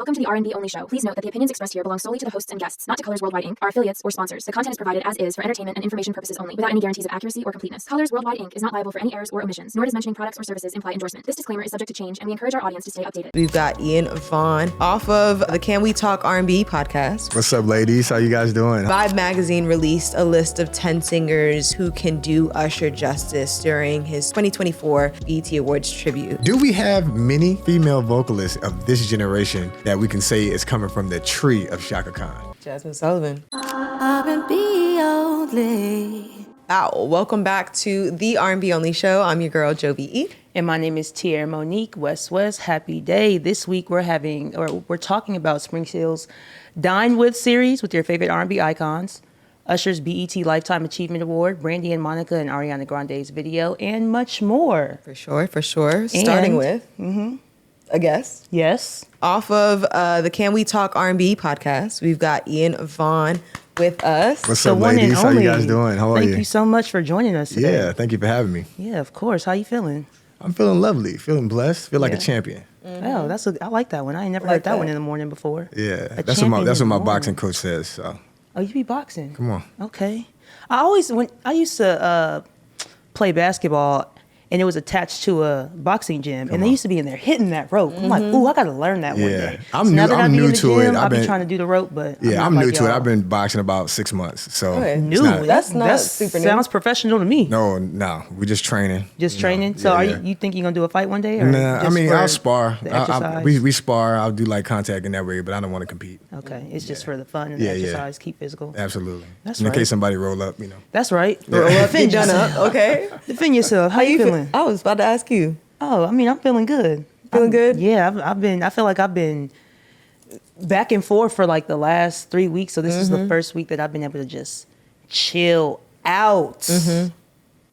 Welcome to the R&B Only show. Please note that the opinions expressed here belong solely to the hosts and guests, not to Colors Worldwide Inc., our affiliates, or sponsors. The content is provided as is for entertainment and information purposes only, without any guarantees of accuracy or completeness. Colors Worldwide Inc. is not liable for any errors or omissions, nor does mentioning products or services imply endorsement. This disclaimer is subject to change, and we encourage our audience to stay updated. We've got Ian Vaughn off of the Can We Talk R&B podcast. What's up, ladies? How you guys doing? Vibe magazine released a list of 10 singers who can do Usher justice during his 2024 BET Awards tribute. Do we have many female vocalists of this generation that we can say is coming from the tree of Chaka Khan? Jasmine Sullivan. R&B only. Welcome back to the R&B Only show. I'm your girl, Jovy E. And my name is Tiara Monique. West. Happy day. This week we're talking about SpringHill's Dine With series with your favorite R&B icons, Usher's BET Lifetime Achievement Award, Brandy and Monica and Ariana Grande's video, and much more. For sure. Starting with a guest. Yes. Off of the Can We Talk R&B podcast, we've got Ian Vaughn with us. What's up, ladies? How you guys doing? How are you? Thank you so much for joining us today. Yeah, thank you for having me. Yeah, of course. How you feeling? I'm feeling lovely, feeling blessed, feel like a champion. Oh, I like that one. I ain't never heard that one in the morning before. Yeah, that's what my boxing coach says. So. Oh, you be boxing? Come on. Okay. When I used to play basketball, and it was attached to a boxing gym, and they used to be in there hitting that rope. I'm like, ooh, I got to learn that one day. I'm new to it. I've been trying to do the rope, but I'm new to it. I've been boxing about 6 months, so that's not super new. Sounds professional to me. No, we're just training. Just training. So you think you're gonna do a fight one day? Or nah, I mean I'll spar. We spar. I'll do like contact in that way, but I don't want to compete. Okay, it's just for the fun and the exercise, keep physical. Absolutely. That's in right. case somebody roll up, That's right. Roll up, be done up. Okay. Defend yourself. How you feeling? I was about to ask you. Oh, I mean, I'm feeling good. Feeling good? Yeah, I feel like I've been back and forth for like the last 3 weeks. So this is the first week that I've been able to just chill out. You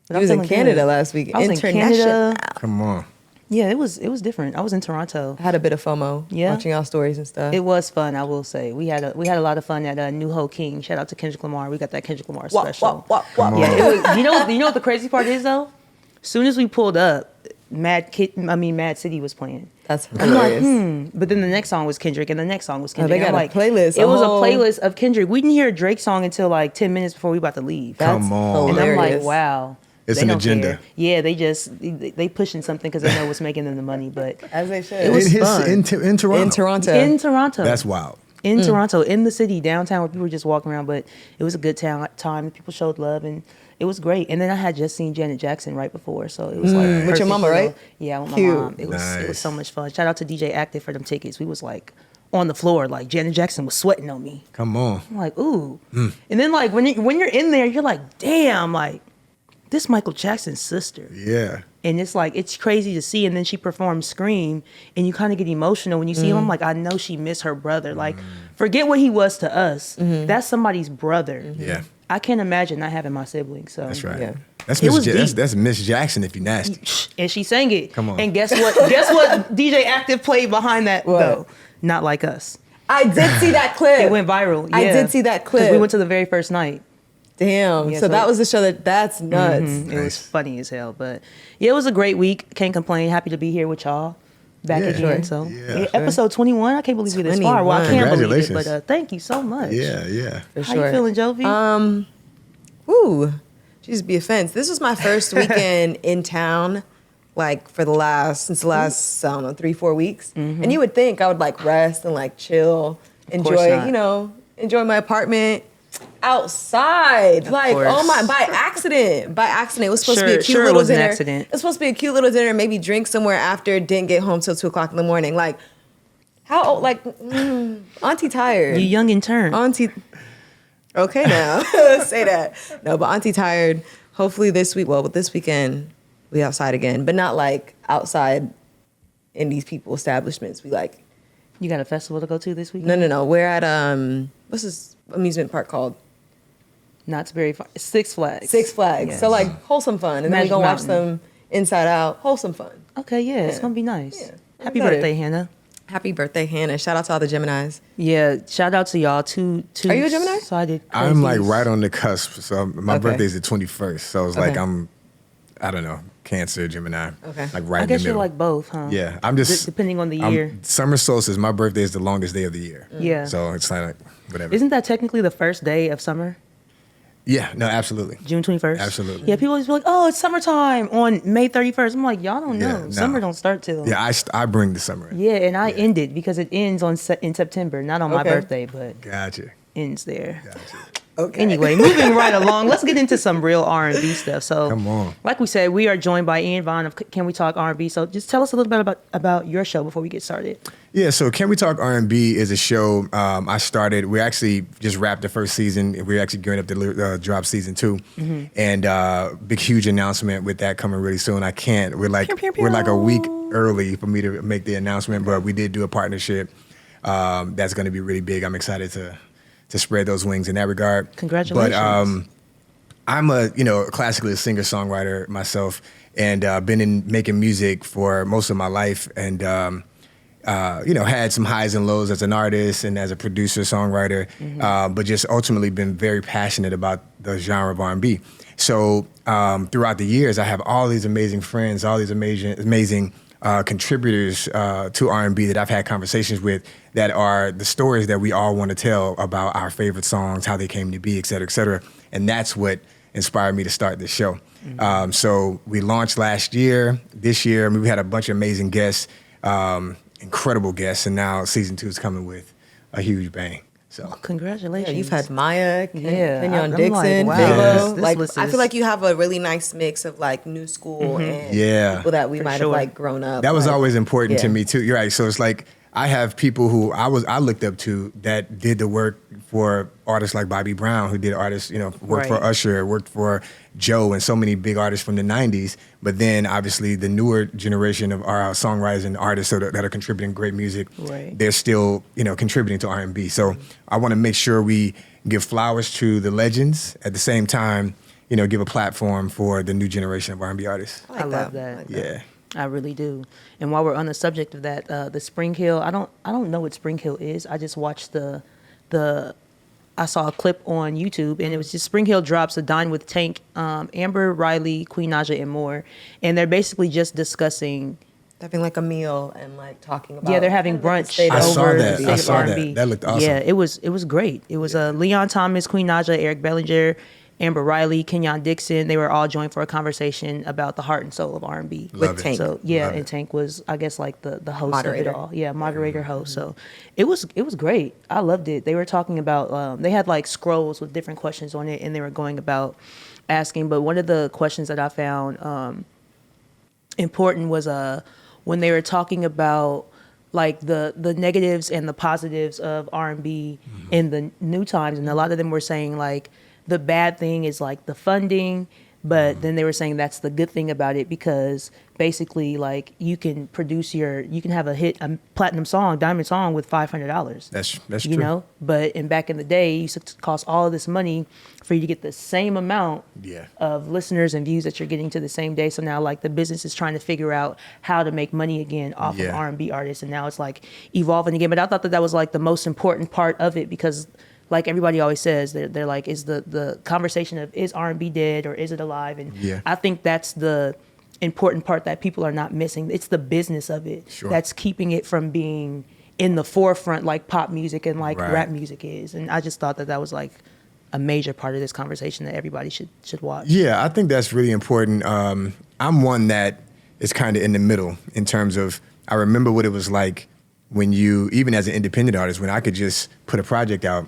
was in Canada last week. I was in Canada. Come on. Yeah, it was different. I was in Toronto. I had a bit of FOMO watching y'all stories and stuff. It was fun, I will say. We had a lot of fun at New Ho King. Shout out to Kendrick Lamar. We got that Kendrick Lamar special. Yeah, it was, you know what the crazy part is though? As soon as we pulled up, Mad City was playing. That's hilarious. I'm like, But then the next song was Kendrick, and the next song was Kendrick. They got a playlist. It was a playlist of Kendrick. We didn't hear a Drake song until like 10 minutes before we about to leave. Come on. And I'm like, wow. It's an agenda. Care. Yeah, they pushing something because they know what's making them the money. But as they should. It was fun. In Toronto. In Toronto. That's wild. In Toronto, in the city, downtown, where people were just walking around. But it was a good time. People showed love, and it was great. And then I had just seen Janet Jackson right before, so it was like with your mama, right? Yeah, with my Cute. mom. It was so much fun. Shout out to DJ Active for them tickets. We was like on the floor, like Janet Jackson was sweating on me. Come on. I'm like, ooh. And then like when you're in there, you're like, damn, like this Michael Jackson's sister. Yeah. And it's like, it's crazy to see. And then she performed Scream, and you kind of get emotional when you see him. I'm like, I know she missed her brother. Like, forget what he was to us. That's somebody's brother. Yeah. I can't imagine not having my siblings. So that's right. Yeah. That's Miss Jackson if you nasty. And she sang it. Come on. And guess what DJ Active played behind that though? Not Like Us. I did see that clip. It went viral. Yeah. I did see that clip. We went to the very first night. Damn. Yeah, so that was the show that's nuts. It was funny as hell. But yeah, it was a great week. Can't complain. Happy to be here with y'all. Back again. So episode 21. I can't believe we're this far. Well, I can't believe it, but thank you so much. Yeah. For How you feeling, Jovy? Jesus be offense. This was my first weekend in town, like since the last, I don't know, 3-4 weeks. And you would think I would like rest and like chill, enjoy my apartment. Outside, like by accident. It was supposed to be a cute little dinner. It was supposed to be a cute little dinner, maybe drink somewhere after. Didn't get home till 2:00 in the morning. Like, how old? Like, Auntie tired. You young and turned. Auntie. Okay, now say that. No, but Auntie tired. Hopefully this weekend we outside again, but not like outside in these people establishments. We like. You got a festival to go to this weekend? No. We're at what's this amusement park called? Knott's Berry Farm. Six Flags. Yes. So like wholesome fun. And then we go watch some Inside Out. Wholesome fun. Okay, yeah. It's going to be nice. Yeah. Happy excited. birthday, Hannah. Happy birthday, Hannah. Shout out to all the Geminis. Yeah, shout out to y'all. Two Are you a Gemini? Sided I'm like right on the cusp. So my birthday's the 21st. So it's like I'm I don't know, Cancer, Gemini. Okay. Like right I in guess the you're middle. like both, huh? Yeah, I'm just depending on the year. Summer solstice. My birthday is the longest day of the year. Yeah. So it's like whatever. Isn't that technically the first day of summer? Yeah. No. Absolutely. June 21st? Absolutely. Yeah, people always be like, oh, it's summertime on May 31st. I'm like, y'all don't know. Yeah, no. Summer don't start till. Yeah. I bring the summer in. Yeah, and I end it because it ends in September, not on my Okay. birthday, but Gotcha. ends there. Gotcha. Okay. Anyway, moving right along, let's get into some real R&B stuff. So, Come on. like we said, we are joined by Ian Vaughn of Can We Talk R&B. So just tell us a little bit about your show before we get started. Yeah, so Can We Talk R&B is a show I started. We actually just wrapped the first season. We're actually gearing up to drop season 2. And big, huge announcement with that coming really soon. We're like a week early for me to make the announcement, but we did do a partnership that's going to be really big. I'm excited to spread those wings in that regard. Congratulations. But I'm classically a singer-songwriter myself, and been making music for most of my life, and had some highs and lows as an artist and as a producer, songwriter, but just ultimately been very passionate about the genre of R&B. So throughout the years, I have all these amazing friends, all these amazing contributors to R&B that I've had conversations with that are the stories that we all want to tell about our favorite songs, how they came to be, et cetera, et cetera. And that's what inspired me to start this show. So we launched last year. This year, we had a bunch of amazing guests, incredible guests, and now season 2 is coming with a huge bang. So Congratulations. Yeah, you've had Maya, Kenyon I'm Dixon, like, wow, Fabo. this Like, list I is- feel like you have a really nice mix of like new school and people that we For might sure. have like grown up. that was like, always important to yeah. me too. You're right. So it's like I have people who I looked up to that did the work for artists like Bobby Brown, who did artists, worked for Right. Usher, worked for Joe, and so many big artists from the 90s. But then obviously the newer generation of our songwriters and artists that are contributing great music, Right. they're still, contributing to R&B. So I want to make sure we give flowers to the legends at the same time, give a platform for the new generation of R&B artists. I, like I love that. I like Yeah. I really do. And while we're on the subject of that, the SpringHill, I don't know what SpringHill is. I just watched I saw a clip on YouTube, and it was just SpringHill drops a Dine with Tank, Amber, Riley, Queen Naja, and more. And they're basically just discussing. Having like a meal and like talking about. Yeah, they're having brunch state I of saw over that. the I state saw of that. R&B. That looked awesome. Yeah, it was great. It was Leon Thomas, Queen Naja, Eric Bellinger, Amber Riley, Kenyon Dixon. They were all joined for a conversation about the heart and soul of R&B. Love With it. Tank. So yeah, Love and it. Tank was, I guess, like the host Moderator. of it all. Yeah, moderator host. So it was great. I loved it. They were talking about they had like scrolls with different questions on it, and they were going about asking. But one of the questions that I found important was when they were talking about like the negatives and the positives of R&B in the new times, and a lot of them were saying like the bad thing is like the funding, but then they were saying that's the good thing about it because basically like you can have a platinum song, diamond song with $500. That's You true. know, but back in the day, it used to cost all of this money for you to get the same amount Yeah. of listeners and views that you're getting to the same day. So now like the business is trying to figure out how to make money again off of Yeah. R&B artists, and now it's like evolving again. But I thought that was like the most important part of it because like everybody always says, they're like, is the conversation of is R&B dead or is it alive? And Yeah. I think that's the important part that people are not missing. It's the business of it Sure. that's keeping it from being in the forefront like pop music and like Right. rap music is. And I just thought that was like a major part of this conversation that everybody should watch. Yeah, I think that's really important. I'm one that is kind of in the middle in terms of, I remember what it was like when even as an independent artist, when I could just put a project out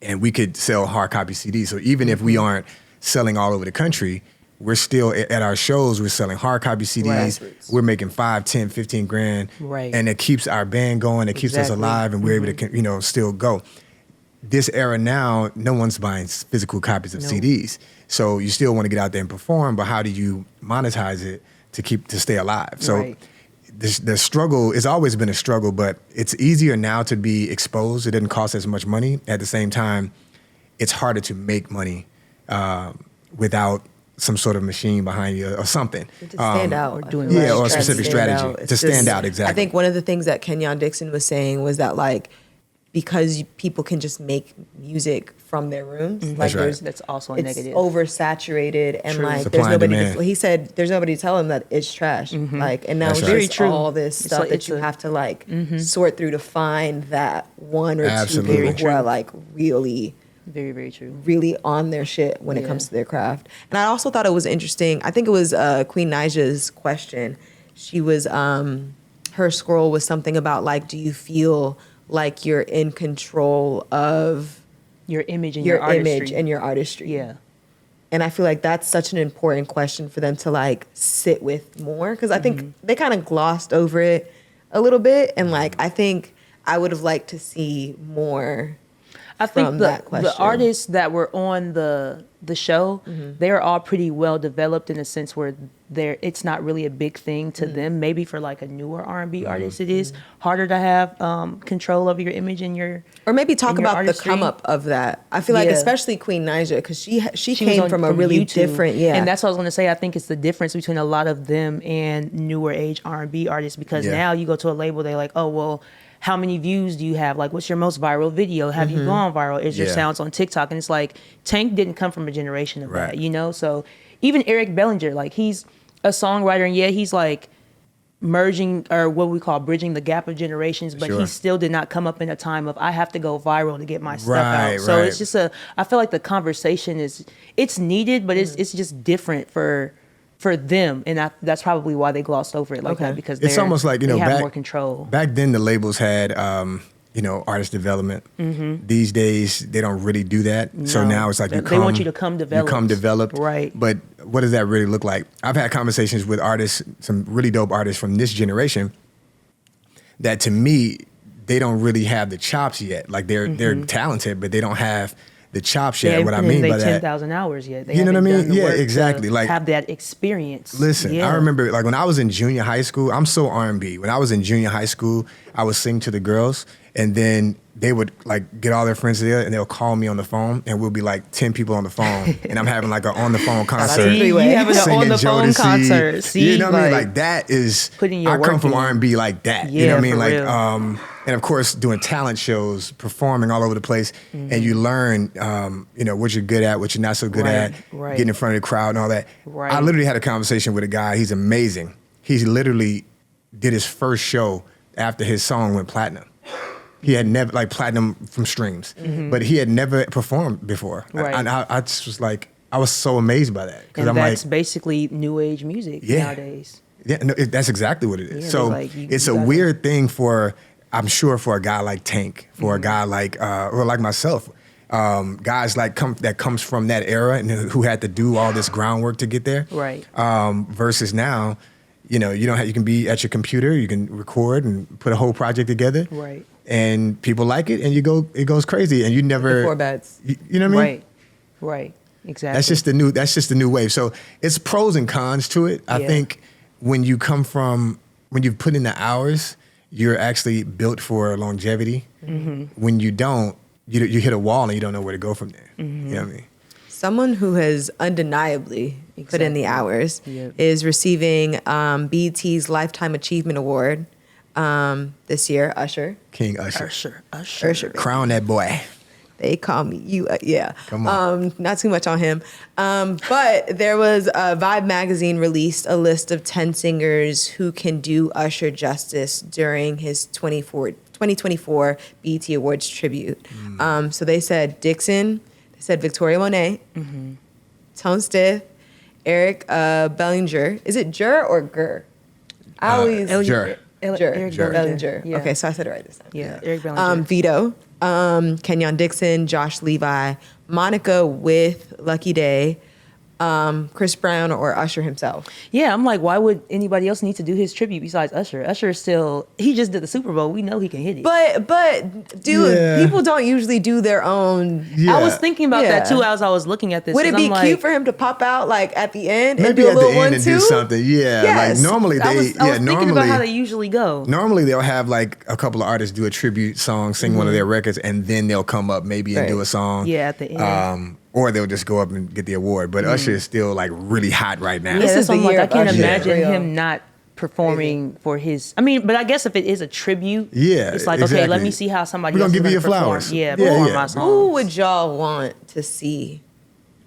and we could sell hard copy CDs. So even if we aren't selling all over the country, we're still at our shows, we're selling hard copy CDs. Right. We're making 5, 10, 15 grand. Right. And it keeps our band going. It keeps us Exactly. alive, and we're able to, still go. This era now, no one's buying physical copies of No. CDs. So you still want to get out there and perform, but how do you monetize it to stay alive? So Right. the struggle, it's always been a struggle, but it's easier now to be exposed. It doesn't cost as much money. At the same time, it's harder to make money without some sort of machine behind you or something. To stand out. or doing Yeah, right. or a specific Stand strategy out. to It's stand just- out, exactly. I think one of the things that Kenyon Dixon was saying was that like because people can just make music from their rooms. Like That's right. That's also a it's negative. oversaturated and True. like Supply there's and nobody demand. he said there's nobody to tell him that it's trash. Like and now That's it's right. just Very true. all this It's stuff like- that it's you a- have to like sort through to find that one or Absolutely. two people Very who are like really Very, very true. really on their shit when it Yeah. comes to their craft. And I also thought it was interesting. I think it was Queen Nija's question. She was her scroll was something about like, do you feel like you're in control of Your image and your your artistry. image and your artistry? Yeah. And I feel like that's such an important question for them to like sit with more because I think they kind of glossed over it a little bit. And like, I think I would have liked to see more. I think from the that question. artists that were on the show, they're all pretty well developed in a sense where it's not really a big thing to them. Maybe for like a newer R&B artist, it is harder to have control over your image and your Or maybe talk and your about the artistry. come up of that. I feel like Yeah. especially Queen Nija because she was came on- from a really YouTube. different And that's what I was going to say. I think it's the difference between a lot of them and newer age R&B artists because Yeah. now you go to a label, they're like, oh, well, how many views do you have? Like, what's your most viral video? Have you gone viral? Is your Yeah. sounds on TikTok? And it's like, Tank didn't come from a generation of Right. that, you know? So even Eric Bellinger, like, he's a songwriter, and yeah, he's like merging or what we call bridging the gap of generations, but Sure. he still did not come up in a time of I have to go viral to get my stuff Right, out. So right. it's just I feel like the conversation it's needed, but it's just different for them, and that's probably why they glossed over it like Okay. that because It's almost like, they have back, more control. Back then, the labels had, artist development. These days, they don't really do that. So No. now it's like They want you to come developed. You come developed. Right. But what does that really look like? I've had conversations with artists, some really dope artists from this generation, that to me, they don't really have the chops yet. Like they're talented, but they don't have the chops They yet. haven't What I put in mean their by that, 10,000 hours yet. They You know what I haven't mean? done the Yeah, work to exactly. Like, have that experience. listen, Yeah. I remember like when I was in junior high school, I'm so R&B. When I was in junior high school, I would sing to the girls and then they would like get all their friends together and they'll call me on the phone and we'll be like 10 people on the phone and I'm having like an on the phone concert. See, you having an singing on the phone Jodeci. concert. See, You know what I mean? Like that is, putting your I come work from in. R&B like that. Yeah, you know what I mean? for Like, real. and of course doing talent shows, performing all over the place and you learn, what you're good at, what you're not so good Right, at, right. getting in front of the crowd and all that. Right. I literally had a conversation with a guy. He's amazing. He literally did his first show after his song went platinum. He had never, like platinum from streams, but he had never performed before. Right. And I just was like, I was so amazed by that. Because And I'm that's like, basically new age music Yeah. nowadays. yeah, no, that's exactly what it is. Yeah, So they're like, you it's a gotta- weird thing I'm sure for a guy like Tank, for a guy like, or like myself, guys like that comes from that era and who had to do all this groundwork to get there. Right. Versus now, you don't have, you can be at your computer, you can record and put a whole project together. Right. And people like it and it goes crazy and you never, Four bets. you know what I mean? Right. Exactly. That's just the new wave. So it's pros and cons to it. I Yeah. think when you've put in the hours, you're actually built for longevity. When you don't, you hit a wall and you don't know where to go from there. You know what I mean? Someone who has undeniably put in the hours Yep. is receiving BET's Lifetime Achievement Award this year, Usher. King Usher. Usher. Crown that boy. They call me you. Yeah. Come on. Not too much on him. But there was Vibe magazine released a list of 10 singers who can do Usher justice during his 2024 BET Awards tribute. So they said Dixon, they said Victoria Monet, Tone Stith, Eric Bellinger. Is it Jur or Gur? I always Jur. Eric Bellinger. Yeah. Okay, so I said it right this time. Yeah, Eric Bellinger. Vito, Kenyon Dixon, Josh Levi, Monica with Lucky Day, Chris Brown, or Usher himself. Yeah, I'm like, why would anybody else need to do his tribute besides Usher? Usher is still, he just did the Super Bowl. We know he can hit it. But dude, Yeah. people don't usually do their own. Yeah. I was thinking about that Yeah. too as I was looking at this. Would it 'cause be I'm cute like, for him to pop out like at the end and Maybe do a at the little end and do 1-2? something. Yeah. Yes. Like normally I was thinking about how they usually go. Normally they'll have like a couple of artists do a tribute song, sing one of their records, and then they'll come up maybe and Right. do a song. Yeah, at the end. Or they'll just go up and get the award. But Usher is still like really hot right now. Yeah, This this is is the I'm like, year I of can't Usher. imagine Real. him not performing for his. I mean, but I guess if it is a tribute, it's like okay, let me see how somebody else We're gonna give you your perform. flowers. Perform my song. Who would y'all want to see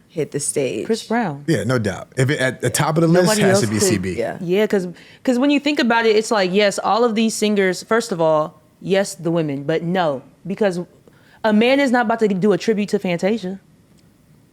hit the stage? Chris Brown. Yeah, no doubt. If it at the top of the list, Nobody has to else be could. CB. Yeah. Because when you think about it, it's like yes, all of these singers. First of all, yes, the women, but no, because a man is not about to do a tribute to Fantasia.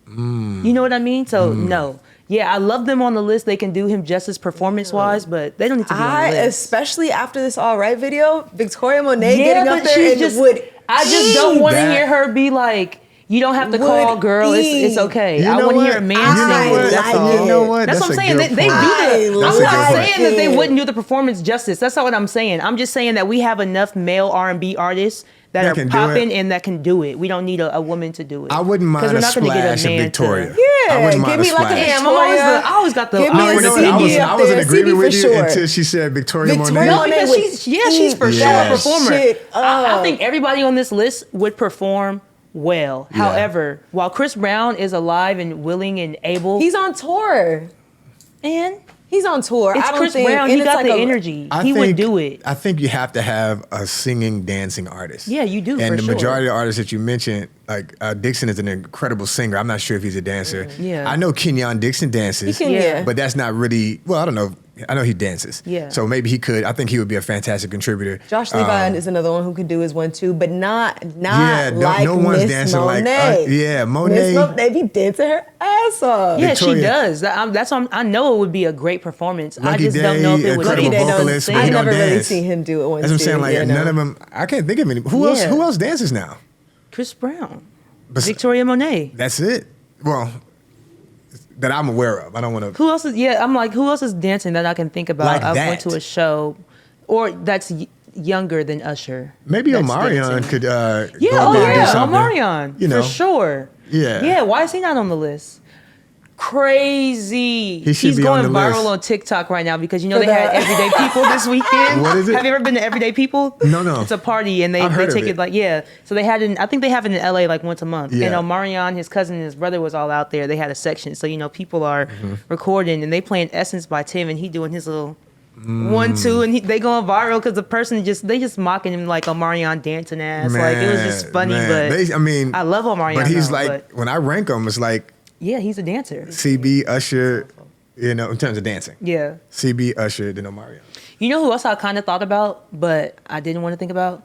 You know what I mean? So no. Yeah, I love them on the list. They can do him justice performance-wise, but they don't need to be on the list. Especially after this All Right video, Victoria Monet getting up there and I just don't want to hear her be like, you don't have to call, girl. It's okay. I want to hear a man sing it. That's all. You know what? That's what I'm saying. They do that. I'm not saying that they wouldn't do the performance justice. That's not what I'm saying. I'm just saying that we have enough male R&B artists that are popping and that can do it. We don't need a woman to do it. I wouldn't mind a splash of Victoria. Yeah, I wouldn't mind give me like a Victoria. I always got the. Give me a CD I was in agreement with you sure. until she said Victoria Monet. No, because she's for sure a performer. I think everybody on this list would perform well. Yeah. However, while Chris Brown is alive and willing and able, he's on tour. And he's on tour. It's I don't Chris think, Brown. He got the energy. He would do it. I think you have to have a singing, dancing artist. Yeah, you do. And for the majority sure. of the artists that you mentioned, like Dixon is an incredible singer. I'm not sure if he's a dancer. Yeah. I know Kenyon Dixon dances. He can, yeah. But that's not really, well, I don't know. I know he dances. Yeah. So maybe he could. I think he would be a fantastic contributor. Josh Levi is another one who could do his one too, but not like no one's Miss dancing Monet. like Monet. Miss Monet be dancing her ass off. Yeah, Victoria. she does. That's what I know it would be a great performance. I just don't know if it would. incredible Lucky they don't vocalist, sing. but he I've don't never really dance. seen him do it one That's what I'm saying. too, Like you know? none of them. I can't think of any. Who else? Yeah. Who else dances now? Chris Brown, Bes- Victoria Monet. That's it. Well, that I'm aware of. I don't want to. Who else is? Yeah, I'm like, who else is dancing that I can think about? Like I that. went to a show, or that's younger than Usher. Maybe that's Omarion dancing. could. Yeah, go up there and do something. Omarion. You know. For sure. Yeah. Yeah. Why is he not on the list? Crazy. He should He's be on going the viral list. on TikTok right now because you know they had Everyday People this weekend. What is it? Have you ever been to Everyday People? No. It's a party and they I've heard of take it. it So they had it. I think they have it in LA like once a month. Yeah. And Omarion, his cousin, and his brother was all out there. They had a section, so you know people are Mm-hmm. recording and they playing Essence by Tim and he doing his little 1, 2, and they going viral because the person they just mocking him like Omarion dancing ass. Like it was just funny, but I love Omarion. But he's though, like but when I rank him, it's like yeah, he's a dancer. CB, Usher, in terms of dancing. Yeah. CB, Usher, then Omarion. You know who else I kind of thought about, but I didn't want to think about?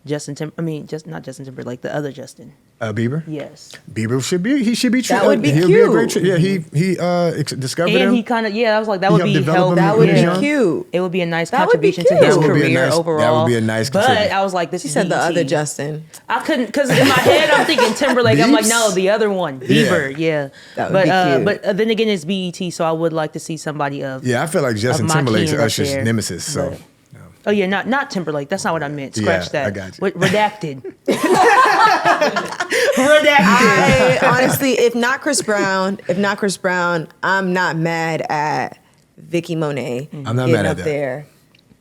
Not Justin Timberlake, the other Justin. Bieber. Yes. Bieber should be. He should be. That would be He'll cute. Be a great. He discovered him. And he kind of I was like that He would be helped develop help. him That would when be he was young. cute. It would be a nice That would be contribution to cute. his That would be a career nice- overall. that would be a nice But contribution. I was like, this She is said the BET. other Justin. I couldn't because in my head I'm thinking Timberlake. I'm like, no, the other one, Bieber. Yeah. That would be cute. But then again, it's BET, so I would like to see somebody of. Yeah, I feel like Justin my Timberlake's kin up Usher's there, nemesis. So. but- Oh yeah, not Timberlake. That's not what I meant. Scratch Yeah, that. I got you. Redacted. Redacted. I honestly, if not Chris Brown, I'm not mad at Vicky Monet. I'm not getting mad at up that. there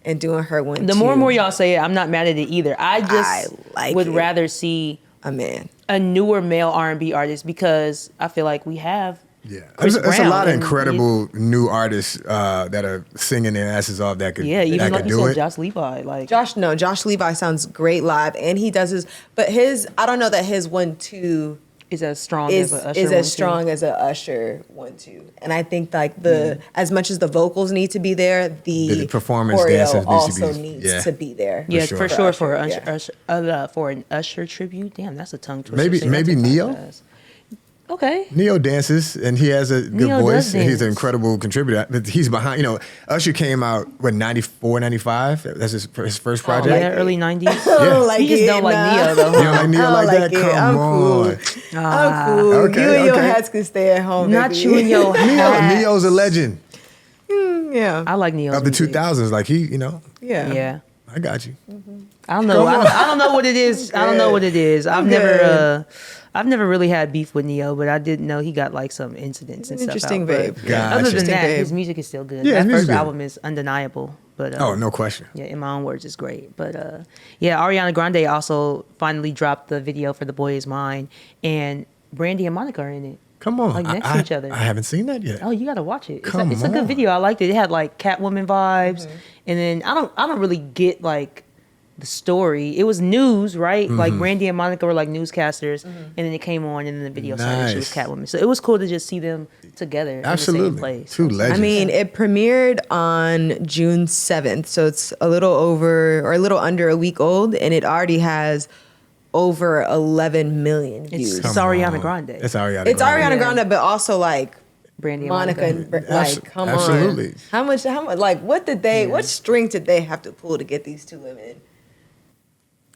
and doing her one. The more and more y'all say it, I'm not mad at it either. I just like would it. rather see a man. a newer male R&B artist because I feel like we have. Yeah, Chris there's a Brown lot of and incredible new artists that are singing their asses off that could. Yeah, even that like could you do said, it. Josh Levi. Like Josh Levi sounds great live, and he does I don't know that his 1-2 is as strong is as a Usher as one, strong as a Usher 1-2, and I think like as much as the vocals need to be there, the performance choreo dances needs to also be- needs yeah. to be there. Yeah, sure. for sure. For Yeah. for an Usher tribute, damn, that's a tongue twister. Maybe Say that too Neo? fast. Okay. Neo dances and he has a good Neo voice does and he's an dance. incredible contributor. But he's behind. Usher came out 94, 95. That's his first project. Yeah, early 90s. I don't like You just it, don't like nah. Neo though. You don't like Neo I like don't that? like it. Come I'm on. cool. I'm cool. Okay, You and your okay. hats can stay at home. Not baby. you and your hats. Neo's a legend Yeah. I like Neo's of the music. 2000s. Like Yeah. Yeah. I got you. I don't know. I don't know what it is. I don't know what it is. I've never really had beef with Neo, but I did know he got like some incidents and stuff. Interesting out, but babe. Gotcha. Other than Interesting that, babe. his music is still good. Yeah, his That music first good. album is undeniable. But Oh, no question. yeah, in my own words, it's great. But yeah, Ariana Grande also finally dropped the video for "The Boy Is Mine," and Brandy and Monica are in it. Come on. Like next to each other. I haven't seen that yet. Oh, you gotta watch it. Come It's a good on. video. I liked it. It had like Catwoman vibes, and then I don't really get like the story. It was news, right? Like Brandy and Monica were like newscasters, and then it came on, and then the video started. She was Catwoman. So it was cool to just see them together Absolutely. in the same place. Two legends. I mean, it premiered on June 7th, so it's a little under a week old, and it already has over 11 million views. It's Ariana Grande. It's Ariana. It's Ariana Grande. Grande, but also like Brandy and Monica Monica. and like, come Absolutely. on. How much? Like, what string did they have to pull to get these two women?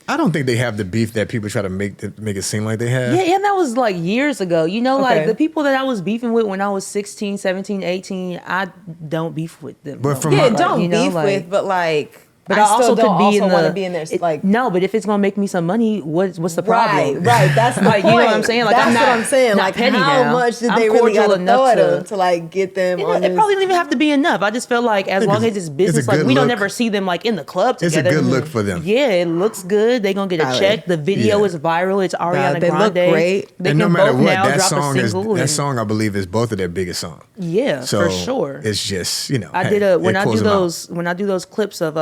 I don't think they have the beef that people try to make it seem like they have. Yeah, and that was like years ago. You know, Okay. like the people that I was beefing with when I was 16, 17, 18, I don't beef with them. But no from more. Yeah, my- don't you know, beef like- with, but like. But I I also still could don't be in also the want to be in there. Like, no, but if it's gonna make me some money, what's the problem? Right. That's the Like, point. you know what I'm saying? Like, that's I'm not- what I'm saying. not Like, petty how now. much did I'm they really cordial got to enough throw at to- them to like get them on It this? probably didn't even have to be enough. I just felt like as long as it's business, a like good we don't look. ever see them like in the club It's a together. good look for them. Yeah, it looks good. They gonna get a Valid. check. The video Yeah. is viral. It's Ariana they look Grande. great. They And can no matter both what, now that drop song a single. that and- song I believe is both of their biggest songs. Yeah, So for sure. it's just, you know. I hey, did it when I pulls do them out. those clips of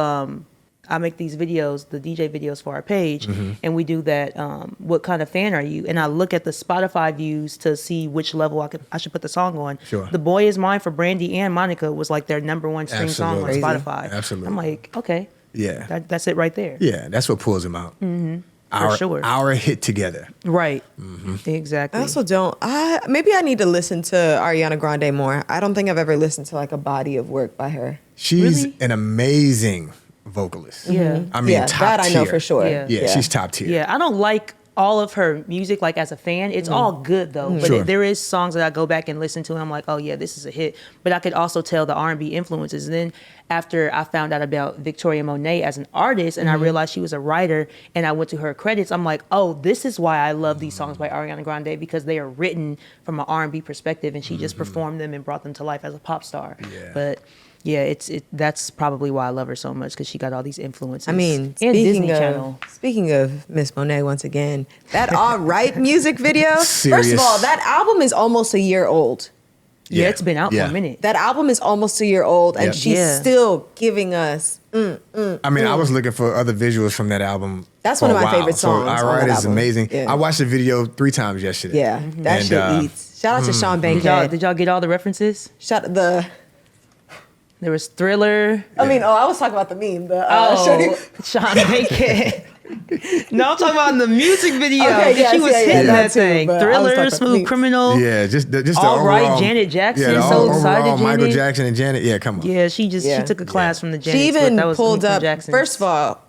I make these videos, the DJ videos for our page, and we do that. What kind of fan are you? And I look at the Spotify views to see which level I should put the song on. Sure. The Boy Is Mine for Brandy and Monica was like their #1 stream song on Absolutely. Spotify. Absolutely. I'm like, okay, Yeah. that's it right there. Yeah, that's what pulls them out. For sure. Our hit together. Right. Mm-hmm. Exactly. I also don't. Maybe I need to listen to Ariana Grande more. I don't think I've ever listened to like a body of work by her. She's Really? an amazing vocalist. Yeah. I mean, yeah, top that I know tier. for sure. Yeah. She's top tier. Yeah, I don't like all of her music like as a fan. It's all good though, but Sure. there is songs that I go back and listen to and I'm like, oh yeah, this is a hit. But I could also tell the R&B influences. And then after I found out about Victoria Monét as an artist and I realized she was a writer and I went to her credits, I'm like, oh, this is why I love these songs by Ariana Grande, because they are written from an R&B perspective and she just performed them and brought them to life as a pop star. Yeah. But yeah, that's probably why I love her so much, because she got all these influences. I mean, and Disney Channel. speaking of Miss Monet once again, that All Right music video. First Serious. of all, that album is almost a year old. Yeah, it's been out for Yeah. a minute. That album is almost a year old, and Yeah. she's Yeah. still giving us. I mean, I was looking for other visuals from that album. That's for one a of my while. favorite songs So, on All Right that is album. amazing. Yeah. I watched the video 3 times yesterday. Yeah, that And, shit eats. Shout out to Sean Bankhead. Did y'all get all the references? There was Thriller. I was talking about the meme. Sean Bankhead. No, I'm talking about in the music video. Okay, She yes, was yeah, hitting that that too, thing. but I was Thriller, talking about Smooth the- Criminal. Yeah, just the All Right, overall, Janet Jackson, Yeah, the So overall Excited, Michael Janet. Jackson and Janet. Yeah, come on. Yeah, she Yeah. took a class from the Janets. She but even that was pulled from up. Jackson. First of all,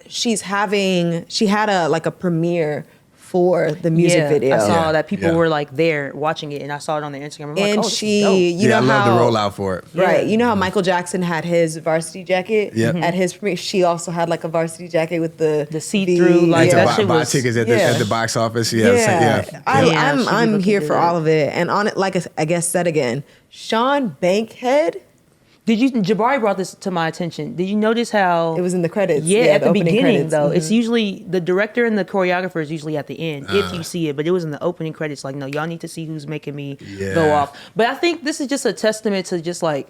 she had a premiere for the music video. I saw Yeah, that people yeah. were like there watching it, and I saw it on their Instagram. I'm like, And oh, this is she, dope. you Yeah, I know love how the rollout for it. Right. You know how Michael Jackson had his varsity jacket Yep. at his premiere? She also had like a varsity jacket with the see-through, like, To that buy, shit buy was- tickets at Yeah. the box office. Yeah, Yeah. Yeah, she I'm looked here for good. all of it. And on it, like I guess said again, Sean Bankhead. Jabari brought this to my attention. Did you notice how It was in the credits. Yeah, at the opening beginning credits. though. Mhm. It's usually the director and the choreographer is usually at the end if you see it. But it was in the opening credits. Like, no, y'all need to see who's making me Yeah. go off. But I think this is just a testament to just like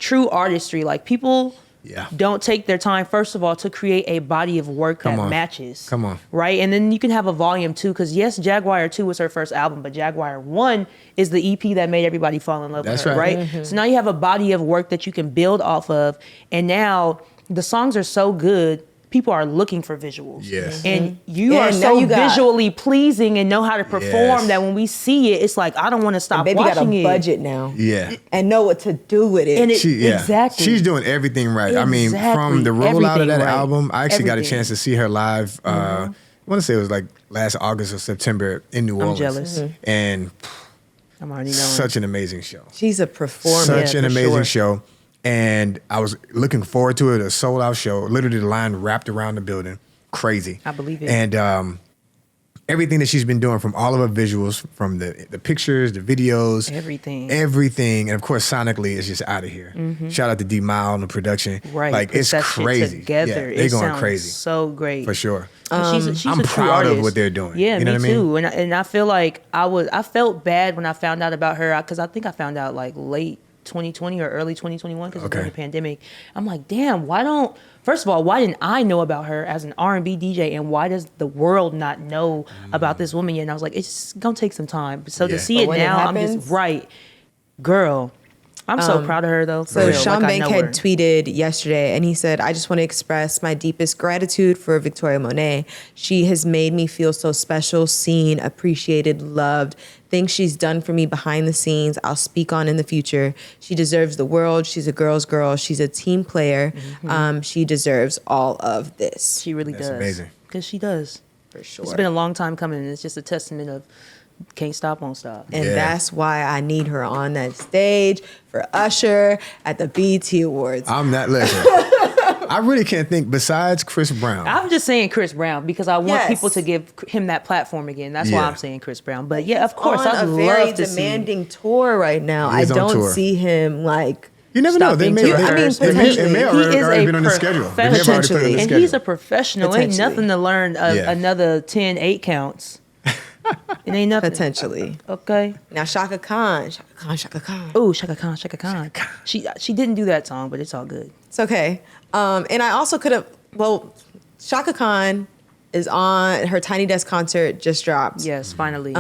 true artistry. Like, people Yeah. don't take their time, first of all, to create a body of work Come that on. matches. Come on. Right? And then you can have a volume 2, because yes, Jaguar 2 was her first album, but Jaguar 1 is the EP that made everybody fall in love That's with her, right. right? So now you have a body of work that you can build off of, and now the songs are so good, people are looking for visuals. Yes. And you Yeah, are now so you got- visually pleasing and know how to perform Yes. that when we see it, it's like, I don't want to stop Baby got a watching it. budget now. Yeah. And know what to do with it. And it- Yeah. Exactly. She's doing everything right. I mean, from the rollout of Everything that right. album, I actually got a Everything. chance to see her live. I want to say it was like last August or September in New Orleans. jealous. And I'm already knowing. such an amazing show. She's a performer. Such Yeah, an for amazing sure. show. And I was looking forward to it, a sold out show. Literally the line wrapped around the building. Crazy. I believe it. And everything that she's been doing, from all of her visuals, from the pictures, the videos, everything, and of course sonically, it's just out of here. Shout out to D Mile on the production. Right, like it's crazy. Together, they're going crazy. So great for sure. She's I'm a true proud artist. of what they're doing. Yeah, you know me what I mean? too. And I feel like I felt bad when I found out about her because I think I found out like late 2020 or early 2021 because during the pandemic. I'm like, damn, first of all, why didn't I know about her as an R&B DJ, and why does the world not know about this woman yet? And I was like, it's gonna take some time. So to see it now, I'm just girl. I'm so proud of her though. So Sean Bank had tweeted yesterday and he said, I just want to express my deepest gratitude for Victoria Monét. She has made me feel so special, seen, appreciated, loved. Things she's done for me behind the scenes, I'll speak on in the future. She deserves the world. She's a girl's girl. She's a team player. She deserves all of this. She really does. That's amazing. Because she does. For sure. It's been a long time coming, and it's just a testament of can't stop, won't stop. And that's why I need her on that stage for Usher at the BET Awards. I'm not listening. I really can't think besides Chris Brown. I'm just saying Chris Brown because I want people to give him that platform again. That's why I'm saying Chris Brown. But yeah, of course, I'd love to see. On a very demanding tour right now. I don't see him like. You never know. They may already been on the schedule. Potentially. And he's a professional. Ain't nothing to learn another 10 8 counts. It ain't nothing. Potentially. Okay. Now Chaka Khan. Oh, Chaka Khan. She didn't do that song, but it's all good. It's okay. And I also could have, Chaka Khan is on her Tiny Desk concert, just dropped. Yes, finally.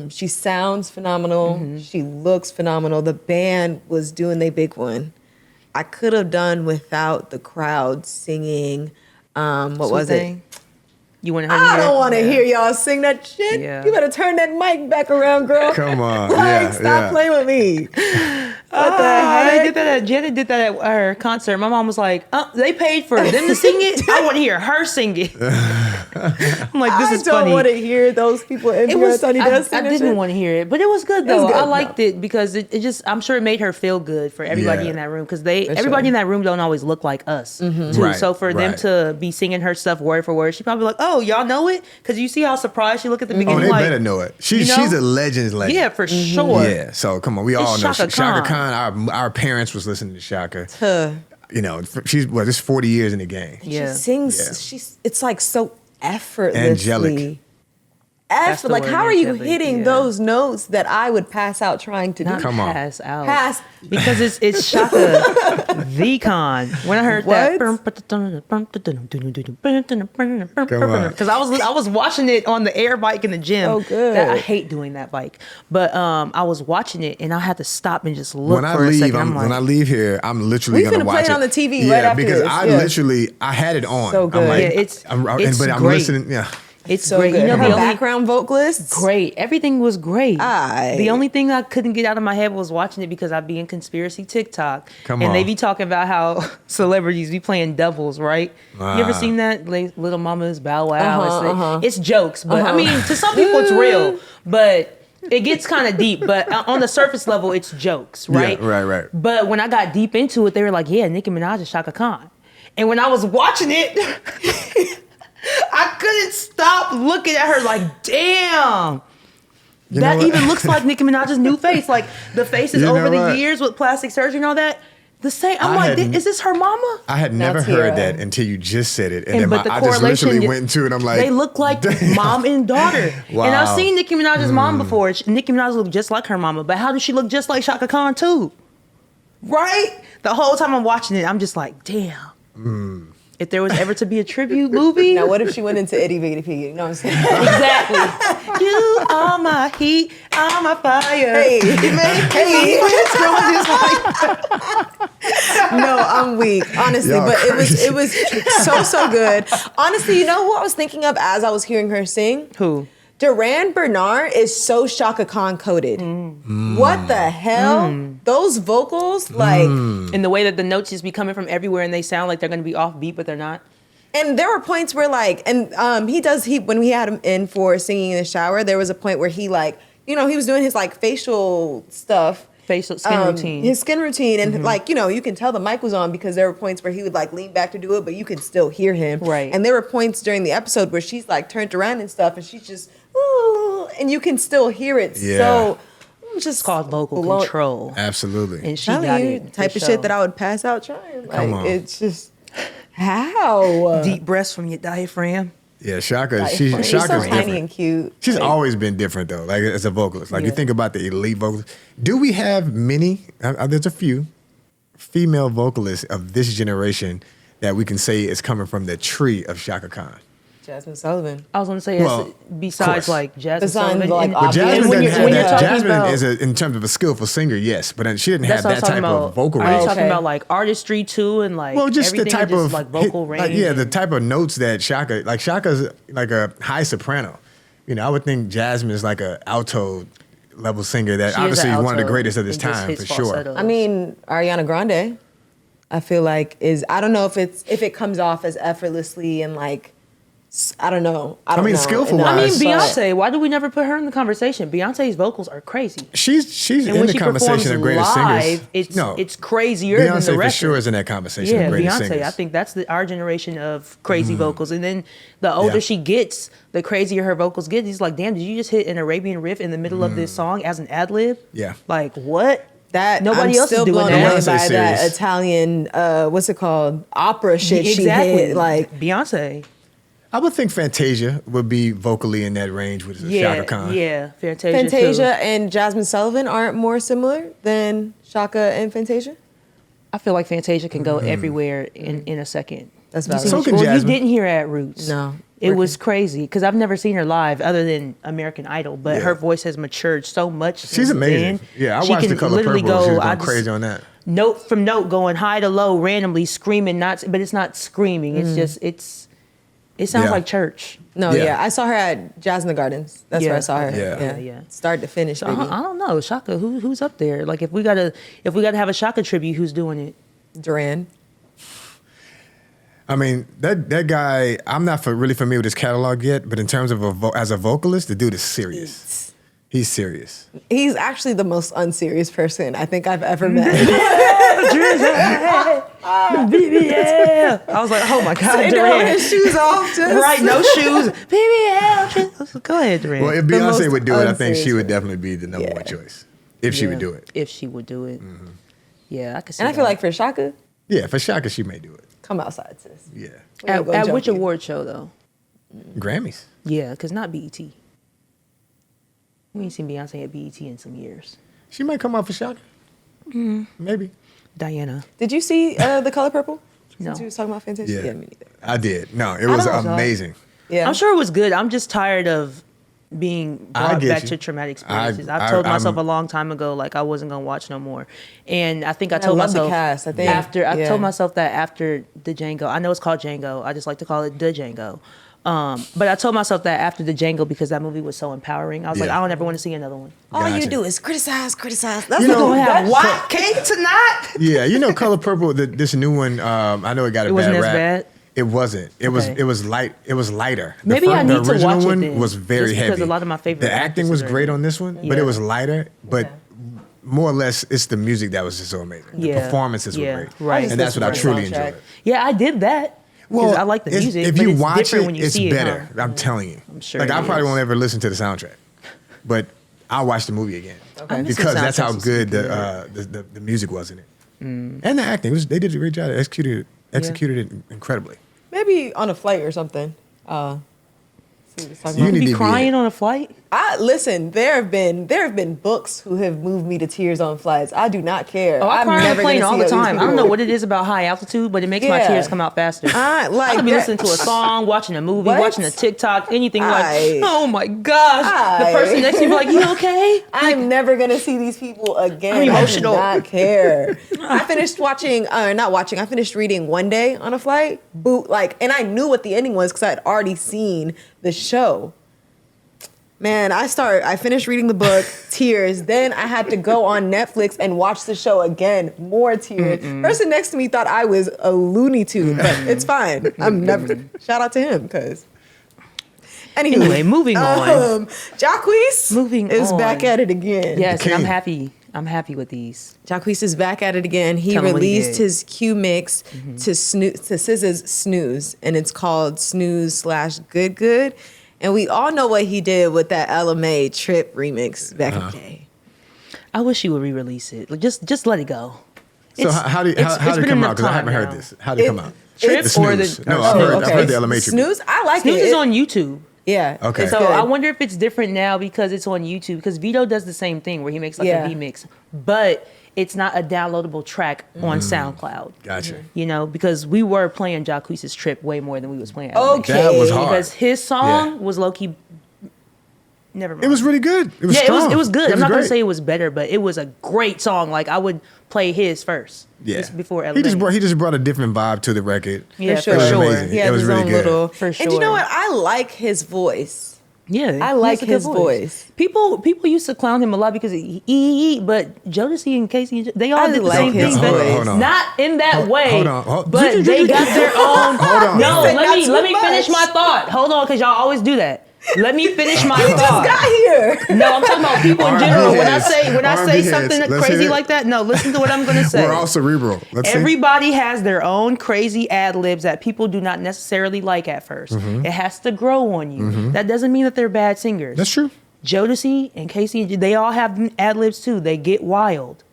She sounds phenomenal. She looks phenomenal. The band was doing their big one. I could have done without the crowd singing. What was it? You want to I don't want to hear y'all sing that shit. Yeah. You better turn that mic back around, girl. Come on. Stop playing with me. What the heck? Janet did that at her concert. My mom was like, they paid for them to sing it. I want to hear her sing it. I'm like, this is funny. I don't want to hear those people in your Tiny Desk. I didn't want to hear it, but it was good though. I liked it because it just, I'm sure it made her feel good for everybody in that room because everybody in that room don't always look like us too. Right, so for them to be singing her stuff word for word, she probably like, oh, y'all know it? Because you see how surprised she look at the beginning. Oh, they better know it. She's a legend's legend. Yeah, for sure. Yeah, so come on, we all know Chaka Khan. Our parents was listening to Chaka. You know, she's this is 40 years in the game. Yeah. She sings. It's like so effortlessly. Angelic. Like, how are you hitting those notes that I would pass out trying to do? Come on. Pass out. Because it's Chaka the Khan. When I heard that. Because I was watching it on the air bike in the gym. Oh, good. I hate doing that bike. But I was watching it and I had to stop and just look for a second. When I leave here, I'm literally going to watch it. Play it on the TV right after because this. I had it on. So good. I'm like, it's but I'm listening. Yeah. It's so great. Good. You know, her background vocalists? Great. Everything was great. The only thing I couldn't get out of my head was watching it because I be in conspiracy TikTok. And they be talking about how celebrities be playing doubles, right? You ever seen that? Like, Little Mama's Bow Wow. It's jokes, but I mean, to some people it's real, but it gets kind of deep. But on the surface level, it's jokes, right? Yeah, right. But when I got deep into it, they were like, yeah, Nicki Minaj is Chaka Khan. And when I was watching it... I couldn't stop looking at her like, damn. That even looks like Nicki Minaj's new face. Like, the faces over the years with plastic surgery and all that. The same. I'm like, is this her mama? I had never heard that until you just said it. And then I just literally went into it. I'm like, they look like mom and daughter. Wow. And I've seen Nicki Minaj's mom before. Nicki Minaj looked just like her mama. But how does she look just like Chaka Khan too? Right? The whole time I'm watching it, I'm just like, damn. If there was ever to be a tribute movie. Now, what if she went into Itty Bitty Piggy? You know what I'm saying? Exactly. You are my heat, I'm my fire. Hey. No, I'm weak, honestly. Y'all but crazy. it was so good. Honestly, you know who I was thinking of as I was hearing her sing? Who? Duran Bernard is so Chaka Khan coded. What the hell? Those vocals, like... And the way that the notes just be coming from everywhere and they sound like they're going to be offbeat, but they're not. And there were points where when we had him in for singing in the shower, there was a point where he he was doing his facial stuff. Facial skin routine. His skin routine. And you can tell the mic was on because there were points where he would lean back to do it, but you could still hear him. Right. And there were points during the episode where she's turned around and stuff and she's just... and you can still hear it. Yeah. So I'm just It's called vocal blown- control. Absolutely. And she Telling got you, it. type for of shit sure. that I would pass out trying. Like, Come on. it's just how Deep breaths from your diaphragm. Yeah, Chaka. She's so Chaka's tiny different. and cute. She's Like, always been different though. Like as a vocalist, like you Yeah. think about the elite vocalists. Do we have many? There's a few female vocalists of this generation that we can say is coming from the tree of Chaka Khan. Jasmine Sullivan. I was going to say, Well, besides course. like Jasmine Besides, Sullivan. like, and- But obvious. Jasmine And when doesn't you're- have when you're that. talking Jasmine about- is in terms of a skillful singer, yes, but she didn't have That's what I that was talking type about. of vocal Are you range. talking Okay. about like artistry too, and like Well, just the everything, or type just of like vocal range? yeah, the and- type of notes that Chaka, like Chaka's like a high soprano. You know, I would think Jasmine is like a alto level singer that She is obviously an is one of the alto greatest of this and just time hits for sure. falsettos. I mean, Ariana Grande, I feel like I don't know if it comes off as effortlessly and like, I don't know. I mean, know skillful enough, I mean, wise. but- Beyonce. Why do we never put her in the conversation? Beyonce's vocals are crazy. She's And in when the she conversation performs of greatest live, singers. it's crazier than Beyonce the for rest. sure is in that conversation Yeah, of greatest Beyonce. singers. I think that's our generation of crazy vocals. And then the older Yeah. she gets, the crazier her vocals get. He's like, damn, did you just hit an Arabian riff in the middle of this song as an ad lib? Yeah. Like what? That Nobody I'm else still is doing blown that. away Beyonce's by that serious. Italian, what's it called? Opera shit Exactly. she hit. Like, Beyonce. I would think Fantasia would be vocally in that range with Yeah, Chaka Khan. yeah. Fantasia. Fantasia too. and Jasmine Sullivan aren't more similar than Chaka and Fantasia? I feel like Fantasia can go everywhere in a second. That's You valid. seen So the- can well, you Jasmine. didn't hear her at Roots. No. It was crazy because I've never seen her live other than American Idol, but Yeah. her voice has matured so much. She's since amazing. then. Yeah, I She watched can The Color literally Purple. She was I going just- crazy on that. Note from note, going high to low, randomly screaming. But it's not screaming. It's just it sounds Yeah. like church. No, Yeah. yeah. I saw her at Jazz in the Gardens. That's Yeah. where I saw her. Yeah. Yeah. Start to finish, So baby. I don't know, Chaka. Who's up there? Like if we gotta have a Chaka tribute, who's doing it? Duran. I mean, that guy, I'm not really familiar with his catalog yet, but in terms of as a vocalist, the dude is serious. He's serious. He's actually the most unserious person I think I've ever met. BBL. I was like, oh my god, Sitting there with Duran. his shoes off, just Right, no shoes. BBL. Go ahead, Duran. Well, if The Beyonce most would do it, I think she unserious would definitely be the number one choice. If she would do it. If she would do it. Yeah, I could see And I feel that. like for Chaka, Yeah, for Chaka, she may do it. come outside, sis. Yeah. We ain't gonna At jump which you. award show though? Grammys. Yeah, because not BET. We ain't seen Beyonce at BET in some years. She might come out for Chaka. Maybe. Diana. Did you see The Color Purple? No. Since you was talking about Fantasia? Yeah. Me neither. I did. No, it was don't know. amazing. Yeah. I'm sure it was good. I'm just tired of being I brought get back you. to traumatic experiences. I- I've told I'm- myself a long time ago, like I wasn't gonna watch no more. And I think I I told love the myself cast, I think. I Yeah. told myself that after the Django. I know it's called Django. I just like to call it the Django. But I told myself that after the Django because that movie was so empowering. I was like, Yeah. I don't ever want to see another one. All Gotcha. you do is criticize. That's You what know, we have that's- white cake tonight. Yeah, you know, Color Purple. This new one. I know it got a It wasn't bad as rap. bad? It wasn't. It was. Okay. It was light. It was lighter. Maybe I need the to original watch it one then, was very just because heavy. a lot of my favorite The acting was actresses are great in it. on this one, but Yeah. it was lighter. But more or less, it's the music that was just so amazing. The Yeah. performances Yeah. were great, Right. I just and that's what I listened to truly the soundtrack. enjoyed. Yeah, I did that. Well, I like the it's- music. If but you it's watch different it, when you it's see better. it. Huh? I'm telling you. I'm sure Like it I probably is. won't ever listen to the soundtrack, but I'll watch the movie again I'm missing because that's how soundtracks good to the music was in it, and the acting. They did a great job. They executed it incredibly. Maybe on a flight or something. See what it's talking You about. need Be to be crying it. on a flight? Listen, there have been books who have moved me to tears on flights. I do not care. Oh, I I'm cry on a never plane gonna all see the those time. I don't people. know what it is about high altitude, but it makes my Yeah. tears come out faster. I like I could be that- listening to a song, watching a movie, What? watching a TikTok, anything like, Aye. oh my gosh. Aye. The person next to you be like, you okay? I'm never gonna see these people again. I'm emotional. I do not care. I finished I finished reading One Day on a flight. And I knew what the ending was because I had already seen the show. Man, I finished reading the book, tears. Then I had to go on Netflix and watch the show again, more tears. Person next to me thought I was a Looney Tune, but it's fine. I'm never. Shout out to him, because. Anyway, moving on. Jacquees Moving is on. back at it again. Yes, and I'm king. happy. I'm happy with these. Jacquees is back at it again. He Tell him what he released did. his Q mix to SZA's Snooze, and it's called Snooze /Good Good. And we all know what he did with that LMA Trip remix back in the day. I wish he would re-release it. Like, just let it go. So how did it come out? Because I haven't heard this. How did it come out? Trip The or Snooze. the No, I've heard the LMA Trip. Snooze, I like Snooze it. is on YouTube. Yeah. Okay. So good. I wonder if it's different now because it's on YouTube. Because Vito does the same thing where he makes like a remix, but it's not a downloadable track on SoundCloud. Gotcha. You know, because we were playing Jacquees' Trip way more than we was playing. Okay. That was hard. Because his song was low key. Never mind. It was really good. It was strong. It was good. I'm not great. gonna say it was better, but it was a great song. Like I would play his first. Yeah. Just before LA. He just brought a different vibe to the record. Yeah, For for was sure. amazing. He It has was his really own good. little. For And you know sure. what? I like his voice. Yeah, I he like has a good his voice. People used to clown him a lot because but Jodeci and Cassie, they all I did the like same his thing. voice. Hold on. Not in that way. hold on. But they got their own. Hold on. No, You said let me not too finish much. my thought. Hold on, because y'all always do that. Let me finish my Just thought. got here. No, I'm talking about people in R&B general. heads. When I R&B say heads. something Let's hear crazy it. like that, no, listen to what I'm gonna say. We're all cerebral. Let's see. Everybody has their own crazy ad libs that people do not necessarily like at 1st. It has to grow on you. That doesn't mean that they're bad singers. That's true. Jodeci and Casey, they all have ad libs too. They get wild.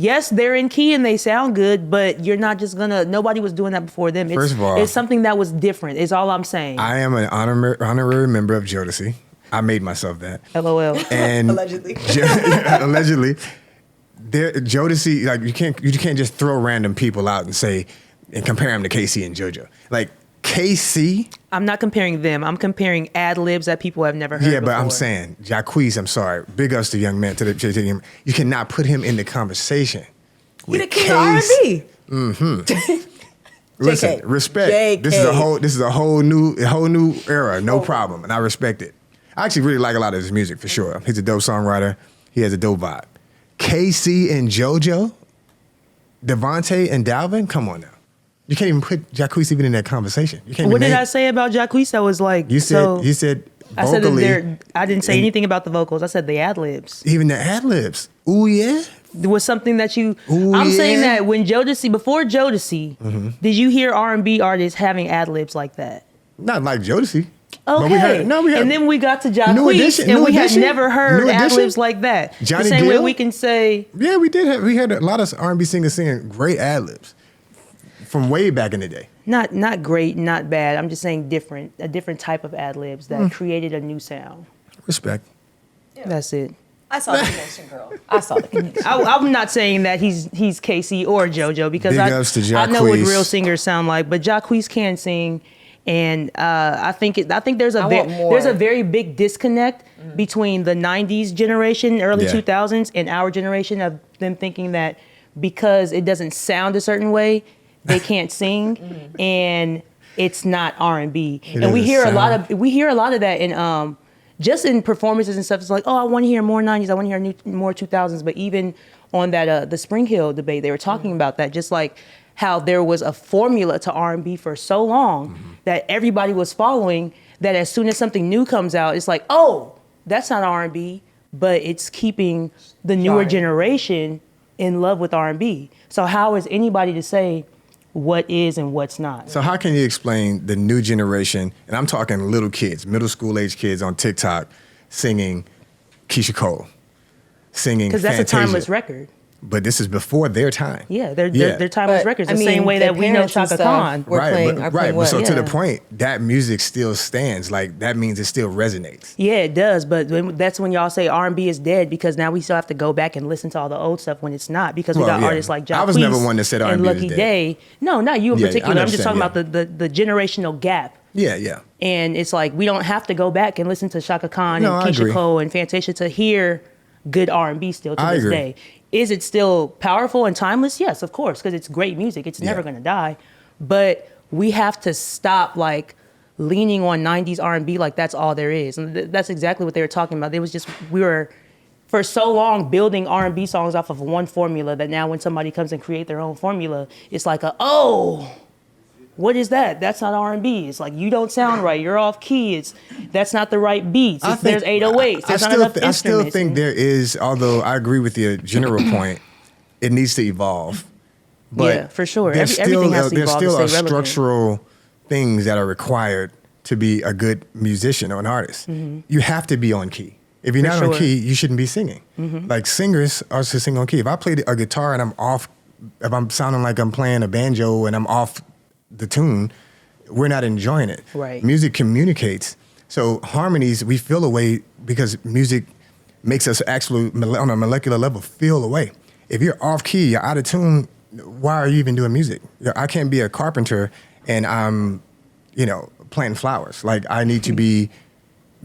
Yes, they're in key and they sound good, but you're not just gonna. Nobody was doing that before them. First of all, it's something that was different. Is all I'm saying. I am an honorary member of Jodeci. I made myself that. LOL. And Allegedly. allegedly, Jodeci, like you can't just throw random people out and compare them to Casey and JoJo. Like Casey. I'm not comparing them. I'm comparing ad libs that people have never heard. Yeah, but I'm before. saying Jacquees. I'm sorry, big ups to young man to the you cannot put him in the conversation. He the king of R&B. Listen, JK. respect. JK. This is a whole new era. No problem, and I respect it. I actually really like a lot of his music for sure. He's a dope songwriter. He has a dope vibe. KC and JoJo, Devontae and Dalvin. Come on now, you can't even put Jacquees even in that conversation. You can't. What even did name- I say about Jacquees? I was like, You said you said I said that vocally, I didn't say anything about the vocals. I said the ad libs. even the ad libs. Ooh yeah. There was something that you. Ooh, I'm saying yeah. that when before Jodeci, did you hear R&B artists having ad libs like that? Not like Jodeci. Okay. But we had and then we got to New Jacquees, Edition, and New we had Edition, never heard New ad Edition. libs like that. Johnny the same way Gill? we can say. Yeah, we had a lot of R&B singers singing great ad libs from way back in the day. Not great, not bad. I'm just saying a different type of ad libs that created a new sound. Respect. That's it. I saw the connection, girl. I saw the connection. I'm not saying that he's Casey or JoJo because Big ups to I know what Jacquees. real singers sound like, but Jacquees can sing, and I think there's want more. there's a very big disconnect between the '90s generation, early Yeah. 2000s, and our generation of them thinking that because it doesn't sound a certain way, they can't sing, and it's not R&B. And we doesn't hear sound- we hear a lot of that in just in performances and stuff. It's like, oh, I want to hear more 90s. I want to hear more 2000s. But even on that the SpringHill debate, they were talking about that, just like how there was a formula to R&B for so long that everybody was following, that as soon as something new comes out, it's like, oh, that's not R&B, but it's keeping the newer generation in love with R&B. So how is anybody to say what is and what's not? So how can you explain the new generation, and I'm talking little kids, middle school age kids on TikTok singing Keisha Cole, singing Because that's a Fantasia. timeless record. But this is before their time. Yeah, they're timeless But, records. The I mean, same way their that we know parents and Chaka stuff Khan. were playing But well. so to the Yeah. point, that music still stands. Like that means it still resonates. Yeah, it does. But that's when y'all say R&B is dead, because now we still have to go back and listen to all the old stuff when it's not, because we Well, got yeah. artists like Jacquees I was never one that said and R&B is Lucky dead. Day. No, not you in Yeah, particular. I I'm just talking understand, about the generational gap. Yeah. And it's like we don't have to go back and listen to Chaka Khan No, and I Keisha agree. Cole and Fantasia to hear good R&B still to I this agree. day. Is it still powerful and timeless? Yes, of course, because it's great music. It's never Yeah. going to die. But we have to stop like leaning on 90s R&B like that's all there is. And that's exactly what they were talking about. It was just, we were for so long building R&B songs off of one formula that now when somebody comes and create their own formula, it's like what is that? That's not R&B. It's like, you don't sound right. You're off key. That's not the right beats. There's 808s. There's not enough I still instruments. think there is, although I agree with your general point, it needs to evolve. But Yeah, for sure. There's Everything still, has to there's evolve to still stay relevant. structural things that are required to be a good musician or an artist. You have to be on key. If you're not on key, you shouldn't be singing. Like singers are to sing on key. If I play a guitar and I'm off, if I'm sounding like I'm playing a banjo and I'm off the tune, we're not enjoying it. Right. Music communicates. So harmonies, we feel a way because music makes us actually, on a molecular level, feel a way. If you're off key, you're out of tune, why are you even doing music? I can't be a carpenter and I'm, planting flowers. Like I need to be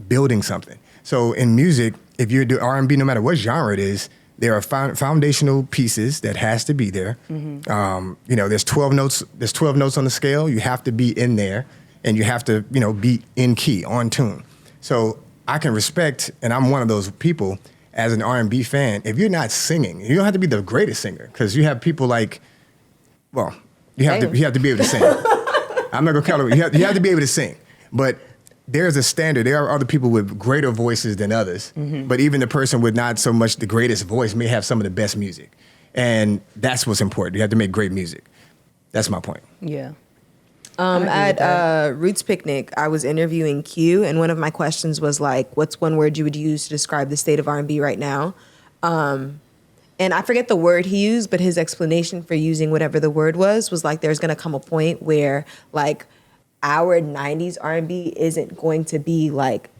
building something. So in music, if you're doing R&B, no matter what genre it is, there are foundational pieces that has to be there. There's 12 notes. There's 12 notes on the scale. You have to be in there, and you have to, be in key, on tune. So I can respect, and I'm one of those people as an R&B fan. If you're not singing, you don't have to be the greatest singer, because you have people like, you have to be able to sing. I'm not gonna call it. You have to be able to sing, but there's a standard. There are other people with greater voices than others, but even the person with not so much the greatest voice may have some of the best music. And that's what's important. You have to make great music. That's my point. Yeah. At Roots Picnic, I was interviewing Q, and one of my questions was like, what's one word you would use to describe the state of R&B right now? And I forget the word he used, but his explanation for using whatever the word was like, there's going to come a point where like our 90s R&B isn't going to be like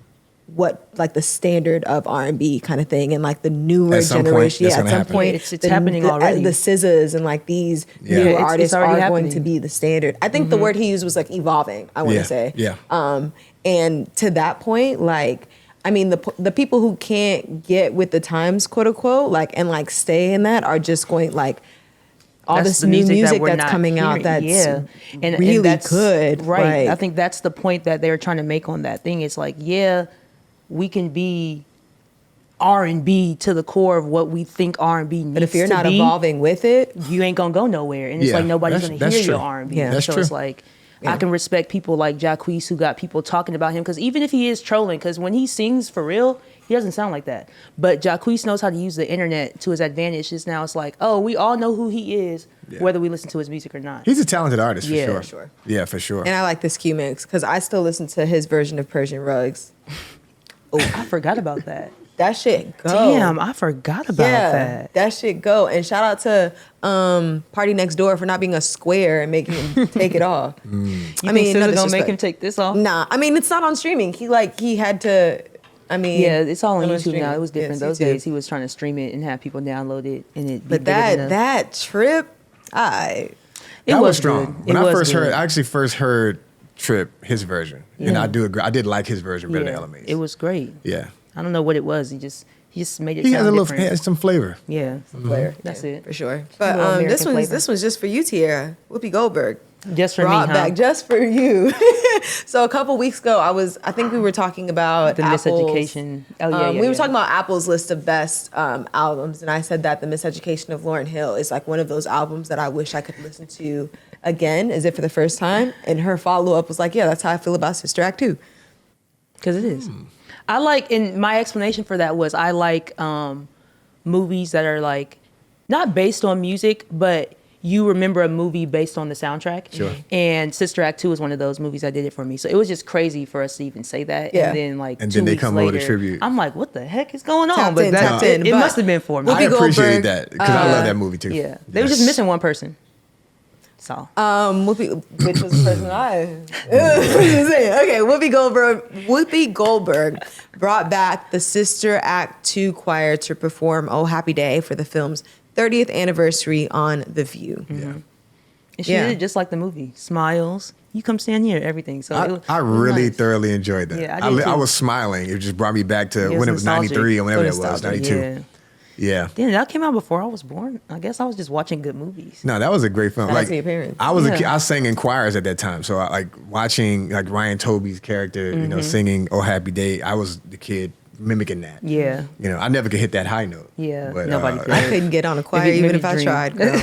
the standard of R&B kind of thing, and like the newer generation. At some point, it's happening already. The SZAs and like these new artists are going to be the standard. I think the word he used was like evolving, I want to say. Yeah. And to that point, like, I mean, the people who can't get with the times, quote unquote, like, and like stay in that are just going like, all that's this the new music that that's coming hearing. out that's and really that's, good. Right. Like, I think that's the point that they're trying to make on that thing. It's like, we can be R&B to the core of what we think R&B needs to be. but if you're not evolving with it, you ain't gonna go nowhere. And it's like nobody's gonna hear your R&B. Yeah. That's so true. it's like, I can respect people like Jacquees who got people talking about him, because even if he is trolling, because when he sings for real, he doesn't sound like that. But Jacquees knows how to use the internet to his advantage. Just now it's like, we all know who he is, whether we listen to his music or not. He's a talented artist, for sure. for sure. Yeah, for sure. And I like this Q mix because I still listen to his version of Persian Rugs. I forgot about that. That shit go. Damn, I forgot about that. That shit go. And shout out to Party Next Door for not being a square and making him take it off. You think SZA gonna make him take this off? Nah, I mean, it's not on streaming. He had to, I mean. Yeah, it's all on not YouTube streaming. now. It was different those days. He was trying to stream it and have people download it, and it. But that trip, it That was was strong. good. When It I was first good. heard, I actually first heard Trip, his version, and I do agree. I did like his version better than LMA's. It was great. Yeah. I don't know what it was. He just made it He sound has a little, different. he has some flavor. Yeah, player. that's it. For sure. little But American this flavor. one's just for you, Tiara. Whoopi Goldberg. Just for me, Brought huh? back just for you. So a couple weeks ago, I think we were talking about The Apple's, Miseducation. Oh, yeah, we were talking about Apple's list of best albums, and I said that The Miseducation of Lauryn Hill is like one of those albums that I wish I could listen to again, as if for the first time. And her follow-up was like, yeah, that's how I feel about Sister Act 2. Because it is. I like, and my explanation for that was I like movies that are like not based on music, but you remember a movie based on the soundtrack. Sure. And Sister Act 2 is one of those movies that did it for me. So it was just crazy for us to even say that. Yeah. And then like And 2 then they weeks come later, over to tribute. I'm like, what the heck is going on? Tapped But in, that, tapped in, it but must have been for me. I Whoopi appreciate Goldberg, that because I love that movie too. Yeah. They were just Yes. missing one person. So Whoopi, which was the person okay, Whoopi Goldberg brought back the Sister Act 2 choir to perform "Oh Happy Day" for the film's 30th anniversary on The View. Yeah. and she did it just like the movie. Smiles. You come stand here, everything. So I really thoroughly enjoyed that. Yeah, I did too. I was smiling. It just brought me back to It was when it was nostalgic. 93 or whenever So it was, nostalgic. 92. Yeah. Yeah. Damn, that came out before I was born. I guess I was just watching good movies. No, that was a great film. Shout out Like to your parents. I was a Yeah. kid, I sang in choirs at that time. So I like watching like Ryan Toby's character, you know, singing "Oh Happy Day." I was the kid mimicking that. Yeah. You know, I never could hit that high note. Yeah, But, nobody could. I couldn't get on a choir Maybe even if I dream. tried, girl.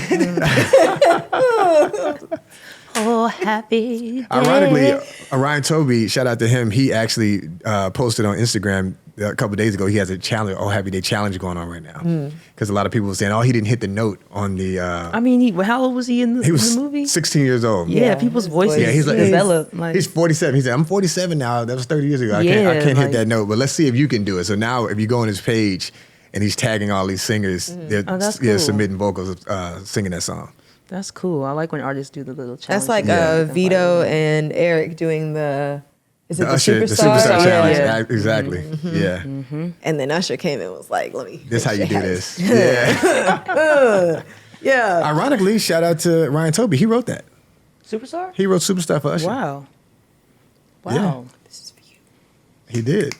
Oh, happy day. Ironically, Ryan Toby, shout out to him. He actually posted on Instagram a couple of days ago, he has a challenge, Happy Day challenge going on right now. Because a lot of people were saying, he didn't hit the note on the. I mean, how old was he in the movie? 16 years old. Yeah, people's voices develop. He's 47. He said, I'm 47 now. That was 30 years ago. I can't hit that note, but let's see if you can do it. So now if you go on his page and he's tagging all these singers, they're cool. submitting vocals singing that song. That's cool. I like when artists do the little challenge. That's like Vito and Eric doing the Usher, the Superstar challenge. Yeah. Exactly. Yeah. And then Usher came and was like, let me. This how you do this. Yeah. Yeah. Ironically, shout out to Ryan Toby. He wrote that. Superstar? He wrote Superstar for Usher. Wow. Yeah. This is for you. He did.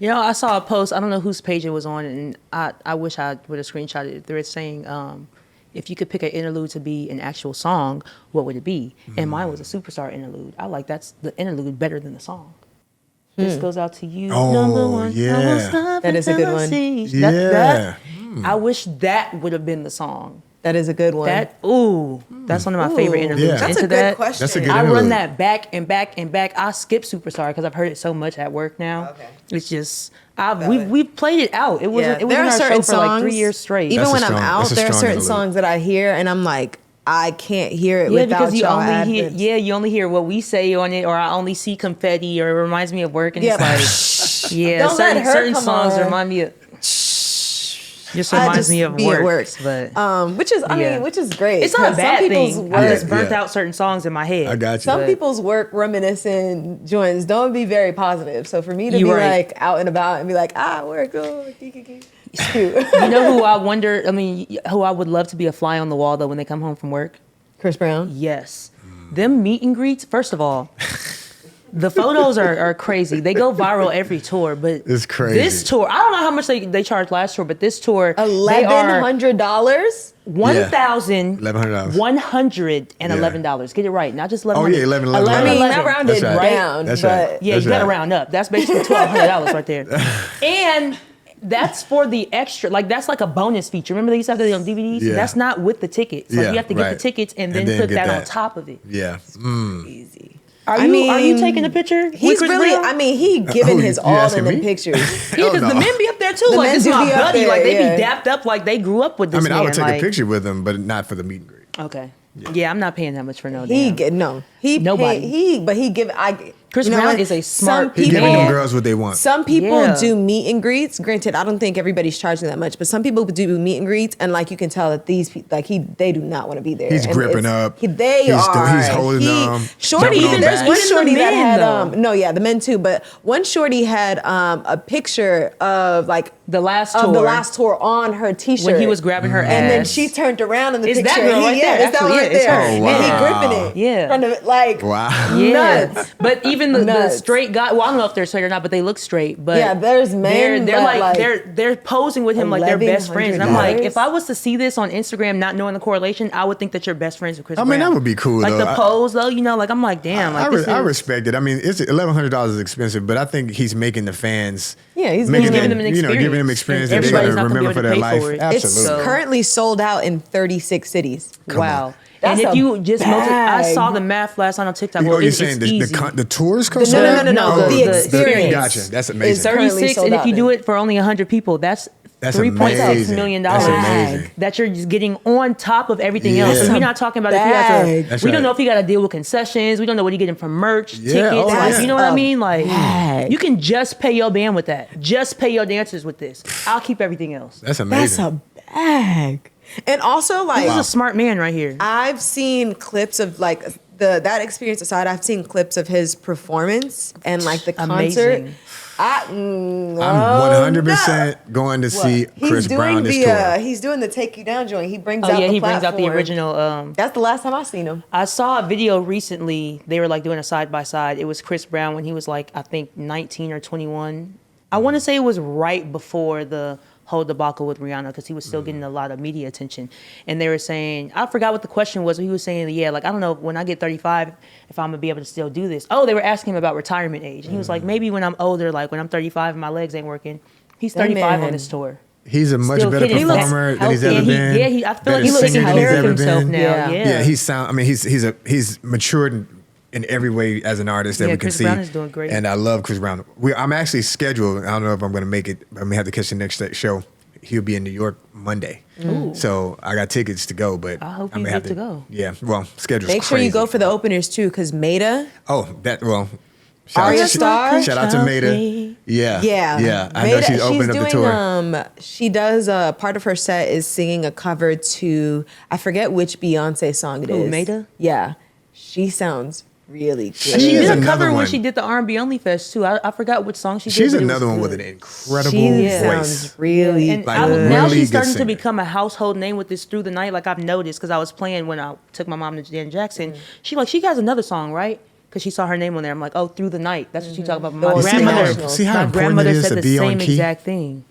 I saw a post. I don't know whose page it was on, and I wish I would have screenshotted it. They're saying, if you could pick an interlude to be an actual song, what would it be? And mine was a Superstar interlude. I like that's the interlude better than the song. This goes out to you, number one. Yeah. That is a good one. I wish that would have been the song. That is a good one. That's one of my favorite interludes. Yeah. That's a good question. That's a good I interlude. run that back and back and back. I skip Superstar because I've heard it so much at work now. Okay. It's just we've played it out. It wasn't. It was there in are our certain show for like songs, 3 years straight. Even That's when a I'm strong- out, that's a there are strong certain interlude. songs that I hear and I'm like, I can't hear it Yeah, without because you y'all only hear adlibs. you only hear what we say on it, or I only see confetti, or it reminds me of work, and it's like Don't let her certain come songs on. remind me of. Just I reminds just me of be at work, work. but Which is, I mean, which is great. it's not a 'cause bad some people's thing. work- I just burnt Yeah. out certain songs in my head. I got you. Some people's work reminiscent joints don't be very positive. So for me to You be right. like out and about and be like, work, it's cute. You know who I wonder? I mean, who I would love to be a fly on the wall though when they come home from work. Chris Brown. Yes, them meet and greets. First of all, the photos are crazy. They go viral every tour, but It's crazy. This tour, I don't know how much they charged last tour, but this tour, $1,100. $1,100. $1,111. Get it right, not just $1,100. Oh, yeah, $1,111. I mean, I $1,111. rounded That's right. down, That's but right. Yeah, That's you gotta right. round up. That's basically $1,200 right there. And that's for the extra, like that's like a bonus feature. Remember they used to have that on DVDs? Yeah. That's not with the tickets. Like Yeah, you have to get the right. tickets and then then put get that on that. top of it. Yeah. easy. Are you taking a picture? He's with Chris really, Brown? I mean, he giving who, his you all asking in the me? pictures. Yeah, because no. the men be up there too. The Like men this is do my be up buddy. there, Like they yeah. be dapped up. Like they grew up with this I mean, man. I would take like, a picture with him, but not for the meet and greet. Okay. Yeah, I'm not paying that much for no He damn. get no. He Nobody. But he give. I. Chris you know Brown what? is a Some smart He's people- giving them man. girls what they want. Some people Yeah. do meet and greets. Granted, I don't think everybody's charging that much, but some people do meet and greets, and like you can tell that these people, like they do not want to be there. He's And gripping it's- up. He's holding them, Shorty, jumping on there's back. one Even the shorty that men, had though. the men too, but one shorty had a picture of like The last of tour. the last tour on her t-shirt When he was grabbing her ass. and then she turned around in the It's that picture. girl right yeah, there, it's that one actually. right Yeah, it's there. her. Oh, And he wow. gripping it. Yeah. Trying to, like Wow. Yeah. nuts. But even the Nuts. straight guy, well, I don't know if they're straight or not, but they look straight. But Yeah, there's men, They're but, like, like, they're posing with him like they're best friends. And I'm like, $1,100. if I was to see this on Instagram, not knowing the correlation, I would think that you're best friends with Chris I Brown. mean, that would be cool, Like though. the pose, though, you know, like I'm like, damn, like this I is- respect it. I mean, it's $1,100 is expensive, but I think he's making the fans. Yeah, he's making giving them an giving them experience. experience that And they're going everybody's to not gonna be remember able for to their pay life. for it. It's Absolutely. currently sold out in 36 cities. Wow. That's and if a you just I bag. saw the math last night on TikTok. Oh, Well, you're it's saying easy. the tours cost? No, no, no, no, Oh, the the experience. Gotcha. That's is amazing. currently 36, sold and if out you do then. it for only 100 people, that's That's $3.6 amazing. million That's amazing. that you're just getting on top of everything Yeah. else. So That's we're a not talking about if he bag. has That's we don't right. know if he got to deal with concessions. We don't know what he getting from merch, Yeah, tickets. oh, Like, yeah. you know what I That's mean? Like bag. you can just pay your band with that. Just pay your dancers with this. I'll keep everything else. That's That's amazing. a bag. And also, like, This is a smart man right here. I've seen clips of like that experience aside. I've seen clips of his performance and like the concert. Amazing. I'm 100% going to see Chris Brown this tour. He's doing the Take You Down joint. He brings Oh out yeah, the he brings out the platform. original. That's the last time I seen him. I saw a video recently. They were like doing a side by side. It was Chris Brown when he was like, I think 19 or 21. I want to say it was right before the whole debacle with Rihanna because he was still getting a lot of media attention. And they were saying, I forgot what the question was, but he was saying, yeah, like, I don't know, when I get 35, if I'm going to be able to still do this. Oh, they were asking him about retirement age. And he was like, maybe when I'm older, like when I'm 35 and my legs ain't working. He's 35 on this tour. He's a much Still better hitting. performer than he's ever And been. I feel like better he's taking singer than care he's of ever himself been. now. Yeah. Yeah. Yeah, he's matured in every way as an artist that we can Chris see. Brown is doing great. And I love Chris Brown. I'm actually scheduled. I don't know if I'm going to make it. I may have to catch the next show. He'll be in New York Monday. Ooh. So I got tickets to go, but I hope may you have get to go. Yeah, well, schedule's Make sure you go for the openers too, because Maida. Arya Starr. Shout out to Maida. Yeah. I know she's opening up the tour. She does part of her set is singing a cover to, I forget which Beyonce song it is. Maida? Yeah. She sounds really good. She is did a another cover when one. she did the R&B Only Fest too. I forgot which song she did. She's but it another was one with good. an incredible She voice. sounds really And Like, good. now really she's good starting to singer. become a household name with this Through the Night. Like I've noticed because I was playing when I took my mom to Janet Jackson. She has another song, right? Because she saw her name on there. I'm like, oh, Through the Night. That's what she talked about. My Well, grandmother, see how my important grandmother it is said to the be on same key? exact thing.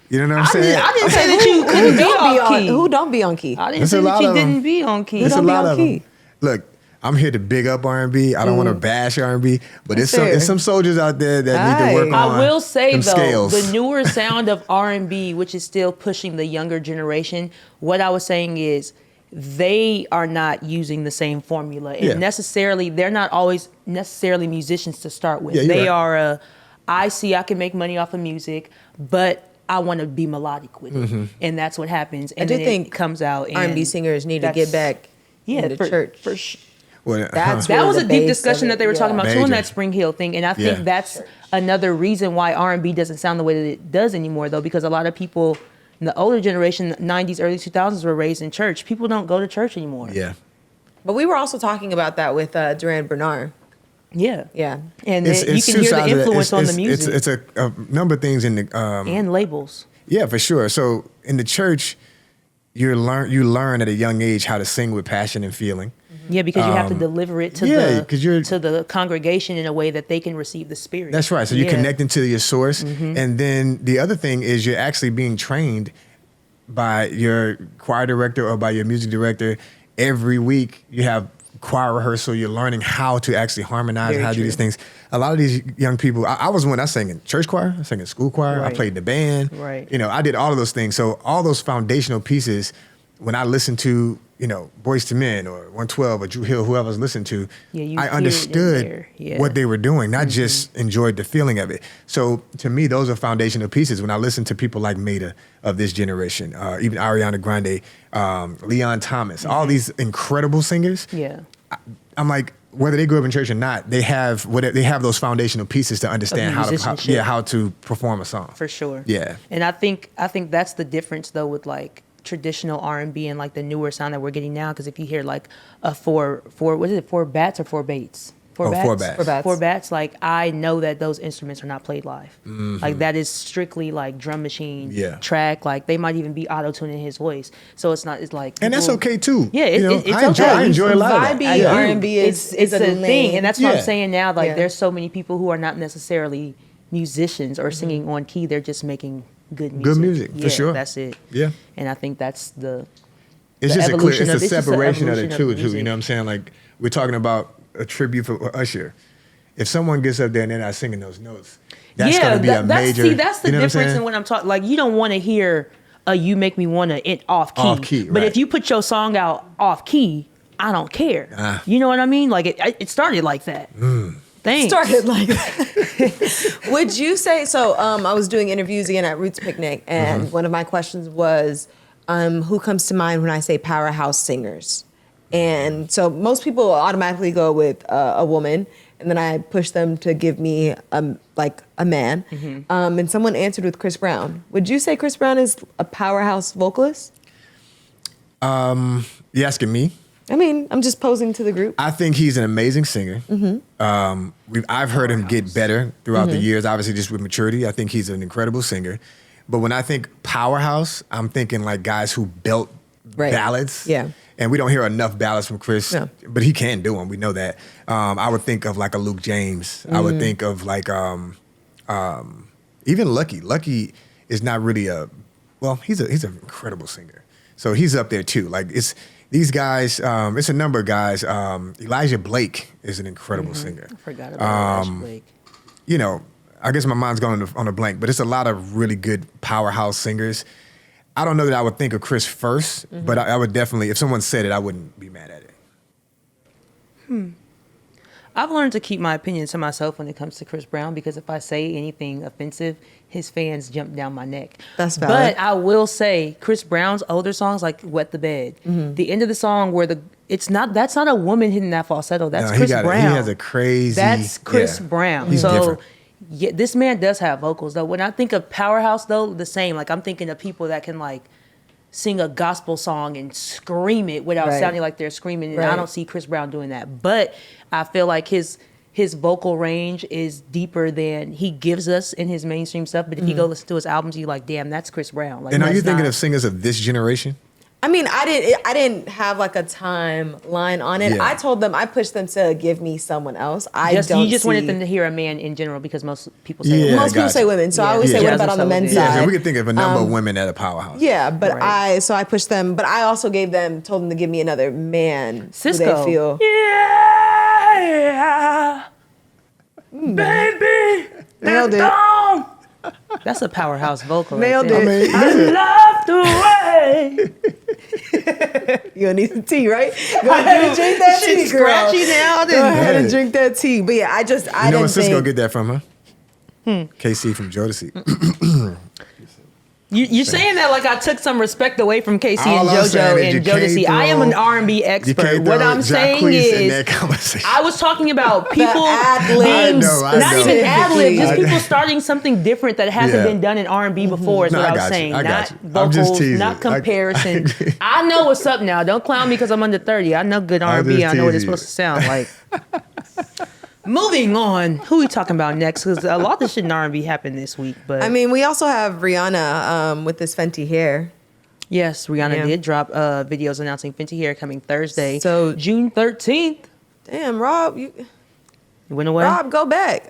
You know what I'm saying? I didn't say that you couldn't be on key. Who don't be on key? I didn't There's say a that lot she of them. didn't be on key. There's a don't be lot on of key. them. Look, I'm here to big up R&B. I don't want to bash R&B, but fair. it's some soldiers out there that need to work on I will say them though, scales. the newer sound of R&B, which is still pushing the younger generation, what I was saying is they are not using the same formula, and Yeah. necessarily they're not always necessarily musicians to start with. Yeah, you're They right. I see I can make money off of music, but I want to be melodic with it, and that's what happens. And do then think it comes out. And R&B singers need to get back into church. Well, That's That where was the a deep base discussion of that they were it, talking yeah. about too on that Major. SpringHill thing, and I think Yeah. that's another reason why R&B doesn't sound the way that it does anymore, though, because a lot of people in the older generation, 90s, early 2000s, were raised in church. People don't go to church anymore. yeah. But we were also talking about that with Duran Bernard. Yeah. Yeah. And It's you can two hear the sides of it. influence on the music It's a number of things in the and labels. yeah, for sure. So in the church, you learn at a young age how to sing with passion and feeling. Yeah, because you have to deliver it to yeah, 'cause you're- to the congregation in a way that they can receive the spirit. That's right. So you're Yeah. connecting to your source. And then the other thing is you're actually being trained by your choir director or by your music director. Every week you have choir rehearsal. You're learning how to actually harmonize, Very how to do true. these things. A lot of these young people, I was when I sang in church choir, I sang in school choir, I Right. played in the band. Right. You know, I did all of those things. So all those foundational pieces, when I listened to, Boyz II Men or 112 or Drew Hill, whoever I was listening to, Yeah, you I hear it in understood there. Yeah. what they were doing, not just enjoyed the feeling of it. So to me, those are foundational pieces. When I listen to people like Maida of this generation, even Ariana Grande, Leon Thomas, all these incredible singers, Yeah. I'm like, whether they grew up in church or not, they have those foundational pieces to understand musicianship. how to perform a song. For sure. Yeah. And I think that's the difference though with like traditional R&B and like the newer sound that we're getting now. Because if you hear like a four bats or four baits? Four bats. Four bats. Like I know that those instruments are not played live. Like that is strictly like drum machine track. Like they might even be auto-tuning his voice. So it's like. And that's people- okay too. Yeah, it's I enjoy, okay. I enjoy a lot of that. Vibey I do. R&B is it's a a lane. thing, and that's what Yeah. I'm saying now. Like, Yeah. there's so many people who are not necessarily musicians or singing on key; they're just making good music. Good music, for Yeah, sure. That's it. Yeah. And I think that's the. It's the just evolution it's of- a it's just the separation of the evolution two, of too. music. You know what I'm saying? Like, we're talking about a tribute for Usher. If someone gets up there and they're not singing those notes, that's going to be a major. That's the you know what I'm difference saying? in when I'm talking. Like, you don't want to hear "You Make Me Wanna" off key. Off key, But right. if you put your song out off key, I don't care. You know what I mean? Like it started like that. Thanks. Started like that. Would you say so? I was doing interviews again at Roots Picnic, and one of my questions was, who comes to mind when I say powerhouse singers? And so most people automatically go with a woman, and then I push them to give me like a man. And someone answered with Chris Brown. Would you say Chris Brown is a powerhouse vocalist? You asking me? I mean, I'm just posing to the group. I think he's an amazing singer. I've heard him get better throughout the years, obviously just with maturity. I think he's an incredible singer. But when I think powerhouse, I'm thinking like guys who belt ballads. Yeah. And we don't hear enough ballads from Chris, No. but he can do them. We know that. I would think of like a Luke James. I would think of like even Lucky. Lucky is not really he's an incredible singer. So he's up there too. Like it's these guys. It's a number of guys. Elijah Blake is an incredible singer. I forgot about Elijah Blake. You know, I guess my mind's gone on a blank, but it's a lot of really good powerhouse singers. I don't know that I would think of Chris first, but I would definitely, if someone said it, I wouldn't be mad at it. I've learned to keep my opinion to myself when it comes to Chris Brown, because if I say anything offensive, his fans jump down my neck. That's valid. But I will say Chris Brown's older songs, like Wet the Bed, the end of the song where that's not a woman hitting that falsetto. That's Chris Brown. He has a crazy. That's Chris Brown. He's different. Yeah, this man does have vocals though. When I think of powerhouse though, the same. Like I'm thinking of people that can like sing a gospel song and scream it without sounding like they're screaming. And I don't see Chris Brown doing that. But I feel like his vocal range is deeper than he gives us in his mainstream stuff. But if you go listen to his albums, you're like, damn, that's Chris Brown. Like, and are you thinking of singers of this generation? I mean, I didn't have like a timeline on it. Yeah. I told them, I pushed them to give me someone else. You just wanted them to hear a man in general, because most people say women. Most people say women. So I always say, what about on the men's side? Yeah, so we could think of a number of women at a powerhouse. Yeah, but I pushed them, but I also told them to give me another man. Cisco. Who they feel. Yeah, baby, Nailed it. gone. That's a powerhouse vocal. Nailed right it. I love the way. You'll need some tea, right? Go ahead and drink that tea, Shit's girl. scratchy now. Go ahead and drink that tea. But yeah, I You know didn't where Cisco think. get that from, huh? KC from Jodeci. You're saying that like I took some respect away from Casey All and I'm saying JoJo is and you can't Jodeci. I am an throw- R&B You expert. can't What throw I'm saying Jacquees in is, that conversation. I was talking about people ad-libs. I not know. even ad-lib, just I people know. starting something different that hasn't Yeah. been done in R&B before is No, what I I was got you. saying. I got Not you. I'm just vocals, teasing. not comparison. agree. I know what's up now. Don't clown me because I'm under 30. I know good R&B. just I know what it's teasing supposed to sound like. Moving on. Who we talking about next? Because a lot of shit in R&B happened this week. But I mean, we also have Rihanna with this Fenty Hair. yes, Rihanna Yeah. did drop videos announcing Fenty Hair coming Thursday, So- June 13th. Damn, Rob, you Went away. Rob, go back.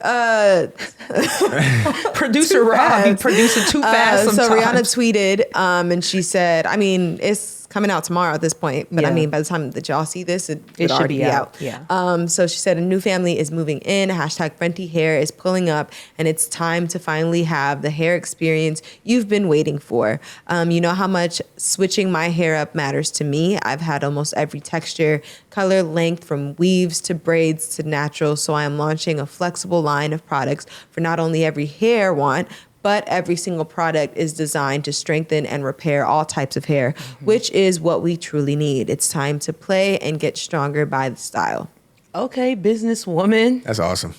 Producer Rob, you producer too fast So sometimes. Rihanna tweeted, and she said, I mean, it's coming out tomorrow at this point, but I Yeah. mean, by the time that y'all see this, it It should already be be out, out. yeah. So she said a new family is moving in. Hashtag Fenty Hair is pulling up, and it's time to finally have the hair experience you've been waiting for. You know how much switching my hair up matters to me. I've had almost every texture, color, length, from weaves to braids to natural. So I am launching a flexible line of products for not only every hair want, but every single product is designed to strengthen and repair all types of hair, which is what we truly need. It's time to play and get stronger by the style. Okay, businesswoman. That's awesome.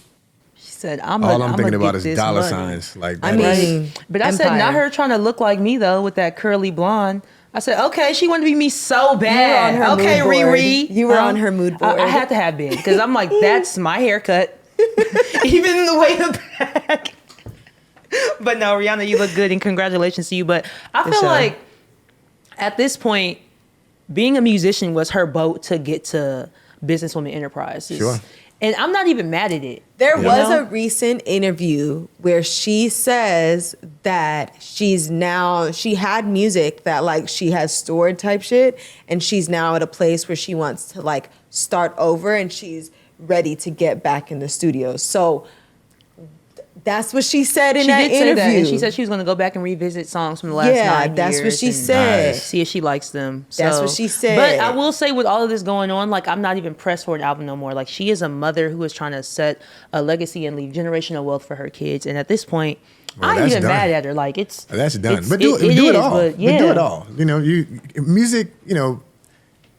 She said, All I'm thinking about is dollar money. signs. Like I that mean, is- But I said, Empire. not her trying to look like me though, with that curly blonde. I said, okay, she wanted to be me so You bad. were on her Okay, mood board. Riri. You were on her mood board. I had to have been, because I'm like, that's my haircut. Even the way the back. But no, Rihanna, you look good, and congratulations to you. But I feel sure. like at this point, being a musician was her boat to get to businesswoman enterprises. Sure. And I'm not even mad at it. There You was know? a recent interview where she says that she had music that like she has stored type shit, and she's now at a place where she wants to like start over, and she's ready to get back in the studio. So that's what she said in She that did say interview. that, and she said she was going to go back and revisit songs from the last 9 years. that's what she and said. Nice. See if she likes them. That's So- what she said. But I will say, with all of this going on, like, I'm not even pressed for an album no more. Like, she is a mother who is trying to set a legacy and leave generational wealth for her kids. And at this point, Well, I ain't that's even done. mad at her. Like, it's That's done. it's- But do it is, all. But yeah, But do it all. You know, music. You know,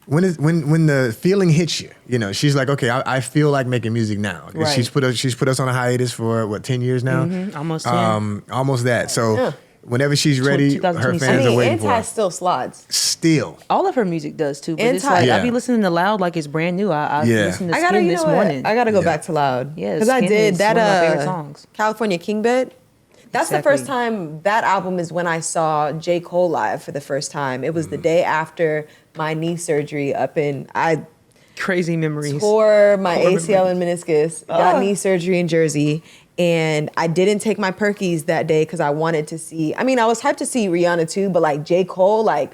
when the feeling hits you, you know, she's like, okay, I feel like making music now. And Right. She's put us on a hiatus for what 10 years now. almost 10. Almost that. So Yeah. whenever she's ready, her 2026. fans I are mean, waiting for Anti her. still slides. Still, all of her music does too. But it's Anti- like Yeah. I be listening to Loud like it's brand new. I Yeah. listened to I gotta, Skin you this know morning. what? I gotta go Yeah. back to Loud. Yeah, because I Skin did is that. one of my favorite songs. California King Bed. That's the Exactly. first time. That album is when I saw J. Cole live for the first time. It was the day after my knee surgery. I Crazy memories. tore my Core ACL memories. and meniscus. Got knee surgery in Jersey. And I didn't take my Perkies that day because I wanted to see. I mean, I was hyped to see Rihanna too, but like J. Cole, like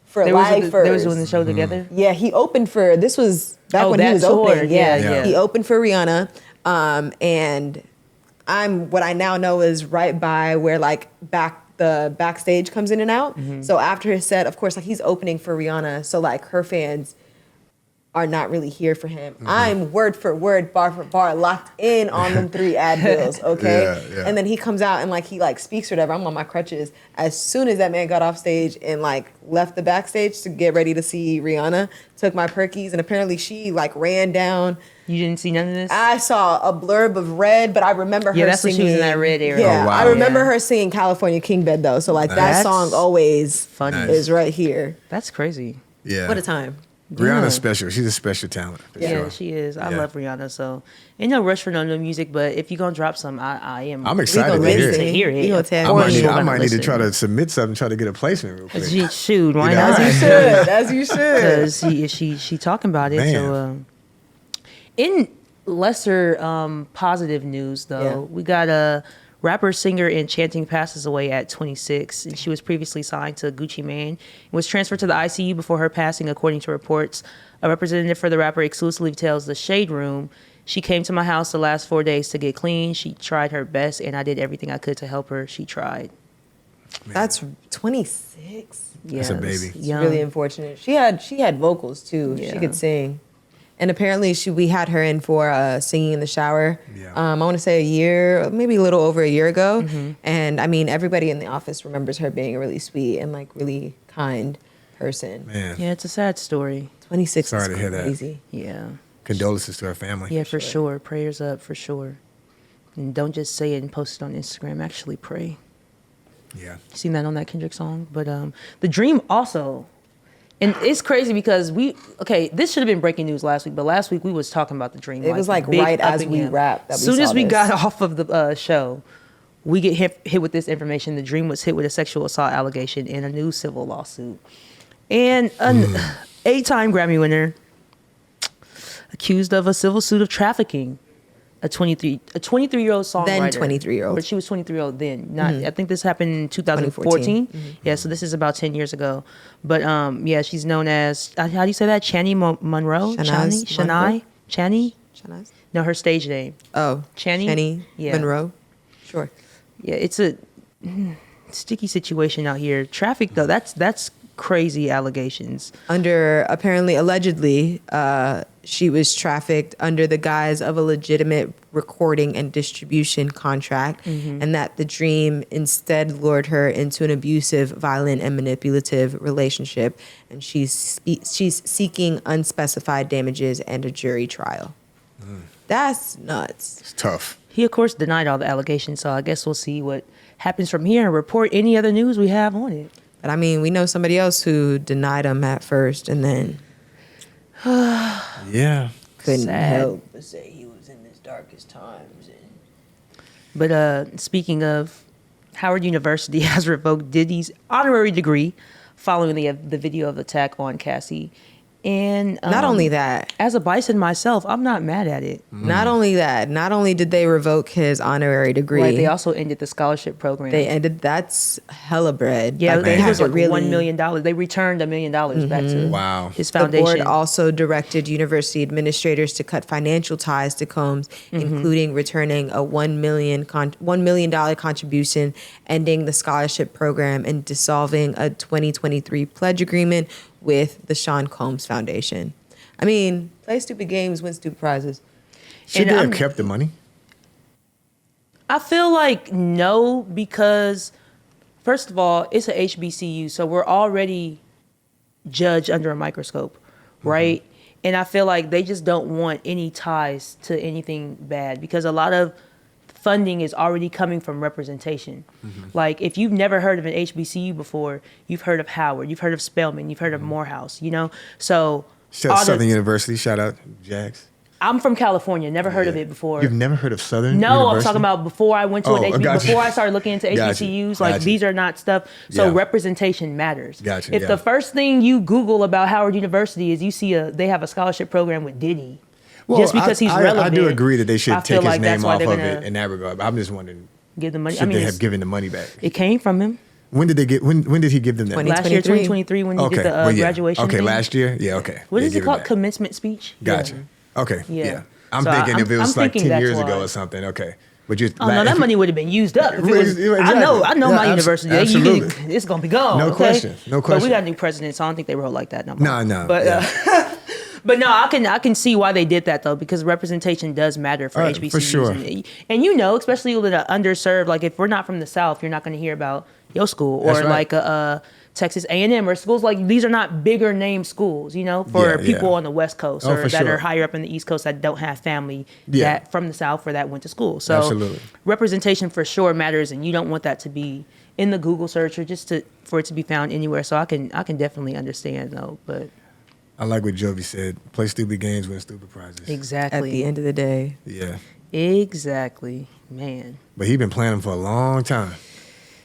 for They life. was doing the show together. Yeah, he opened for. This was back Oh, when he that was tour. opening. Yeah, yeah. He opened for Rihanna, and I'm what I now know is right by where like the backstage comes in and out. So after his set, of course, like he's opening for Rihanna. So like her fans are not really here for him. I'm word for word, bar for bar, locked in on them 3 Advils, okay? Yeah. And then he comes out and like he like speaks or whatever. I'm on my crutches. As soon as that man got off stage and like left the backstage to get ready to see Rihanna, took my perkies, and apparently she like ran down. You didn't see none of this? I saw a blurb of Red, but I remember her that's singing. when she was in that Red era. Yeah, Oh, wow. I remember her singing California King Bed though. So like that That's song always funny. is right here. That's crazy. Yeah. What a time. Rihanna's special. She's a special talent. For Yeah, sure. she is. I Yeah. love Rihanna, so ain't no rush for no new music. But if you're gonna drop some, I am. I'm excited gonna to hear listen. it. hear it. You gonna tag I might, me. need, Sure I gonna might need to listen. try to submit something, try to get a placement real quick. Shoot, why You know, not? As you should. As you should. Because she talking about it. Man. So, in lesser positive news, though, Yeah. we got a rapper, singer, Enchanting passes away at 26, and she was previously signed to Gucci Mane and was transferred to the ICU before her passing, according to reports. A representative for the rapper exclusively tells the Shade Room, "She came to my house the last 4 days to get clean. She tried her best, and I did everything I could to help her. She tried." That's 26. That's a baby. It's Young. really unfortunate. She had vocals too. Yeah. She could sing. And apparently we had her in for singing in the shower. Yeah. I want to say a year, maybe a little over a year ago. And I mean, everybody in the office remembers her being a really sweet and like really kind person. Man, Yeah, it's a sad story. 26 Sorry is to hear that. crazy. Yeah. condolences to her family. Yeah, for sure. Prayers up, for sure. And don't just say it and post it on Instagram. Actually pray. Yeah. You seen that on that Kendrick song? But The Dream also, and it's crazy because this should have been breaking news last week, but last week we was talking about The Dream. It was like big right as up we again. wrapped that As we soon as saw we this. got off of the show, we get hit with this information. The Dream was hit with a sexual assault allegation in a new civil lawsuit. And an 8-time Grammy winner accused of a civil suit of trafficking. A 23-year-old songwriter. Then 23-year-old. But she was 23-year-old then. Not. I think this happened in 2014. Yeah, so this is about 10 years ago. But yeah, she's known as, how do you say that? Channy Monroe? Shanaz Shani? Channy? Shanaz? No, her stage name. Oh, Channy? Yeah. Monroe. Sure. Yeah, it's a sticky situation out here. Traffic, though, that's crazy allegations. Allegedly, she was trafficked under the guise of a legitimate recording and distribution contract, and that The Dream instead lured her into an abusive, violent, and manipulative relationship, and she's seeking unspecified damages and a jury trial. That's nuts. It's tough. He, of course, denied all the allegations, so I guess we'll see what happens from here and report any other news we have on it. But I mean, we know somebody else who denied him at first and then Yeah. couldn't Sad. help but say he was in his darkest times. But speaking of, Howard University has revoked Diddy's honorary degree following the video of the attack on Cassie. And Not only that, as a bison myself, I'm not mad at it. not only did they revoke his honorary degree, Right, they also ended the scholarship program. that's hella bread. yeah, Like, they had was to like really- $1 million. They returned $1 million back to Wow. his The foundation. board also directed university administrators to cut financial ties to Combs, including returning a $1 million contribution, ending the scholarship program, and dissolving a 2023 pledge agreement with the Sean Combs Foundation. I mean, play stupid games, win stupid prizes. Should And they I'm- have kept the money? I feel like no, because first of all, it's a HBCU, so we're already judged under a microscope, right? And I feel like they just don't want any ties to anything bad because a lot of funding is already coming from representation. Like if you've never heard of an HBCU before, you've heard of Howard, you've heard of Spelman, you've heard of Morehouse, you know? So all the- Southern University, shout out Jags. I'm from California, never heard of Yeah. it before. You've never heard of Southern No, University? I'm talking about before I went to an Oh, HBCU, gotcha. before I started looking into Gotcha. HBCUs, like Gotcha. these are not stuff. So Yeah. representation matters. Gotcha, If yeah. the first thing you Google about Howard University is you see they have a scholarship program with Diddy, just because he's relevant. I do agree that they should I take feel his like that's name why off they're of gonna it in that regard. But I'm just wondering, give the money. should I mean, they have given the money back? it came from him When did they get? When did he give them that? 2023. last year, 2023, when he did the well, yeah. graduation. Okay, thing. last year. Yeah, okay. What They is it give called? back. Commencement speech. Gotcha. Yeah. Okay. Yeah. Yeah. I'm So thinking if it was I'm like thinking 10 that's years ago why. or something. Okay. But you. Oh no, that money would have been used up. If it was, Exactly. I know Yeah, my university. absolutely. It's gonna be gone. No okay? question. No But we question. got a new president, so I don't think they roll like that no more. No. But Yeah. But no, I can see why they did that though, because representation does matter for HBCUs. For sure. And you know, especially with the underserved, like if we're not from the South, you're not going to hear about your school or That's right. like a Texas A&M or schools like these are not bigger name schools, you know, for people on the West Coast or that are higher up in the East Coast that don't have family that from the South or that went to school. So Absolutely. Representation for sure matters, and you don't want that to be in the Google search or just for it to be found anywhere. So I can definitely understand though, but I like what Jovy said. Play stupid games, win stupid prizes. exactly. At the end of the day. Yeah. Exactly, man. But he been playing them for a long time.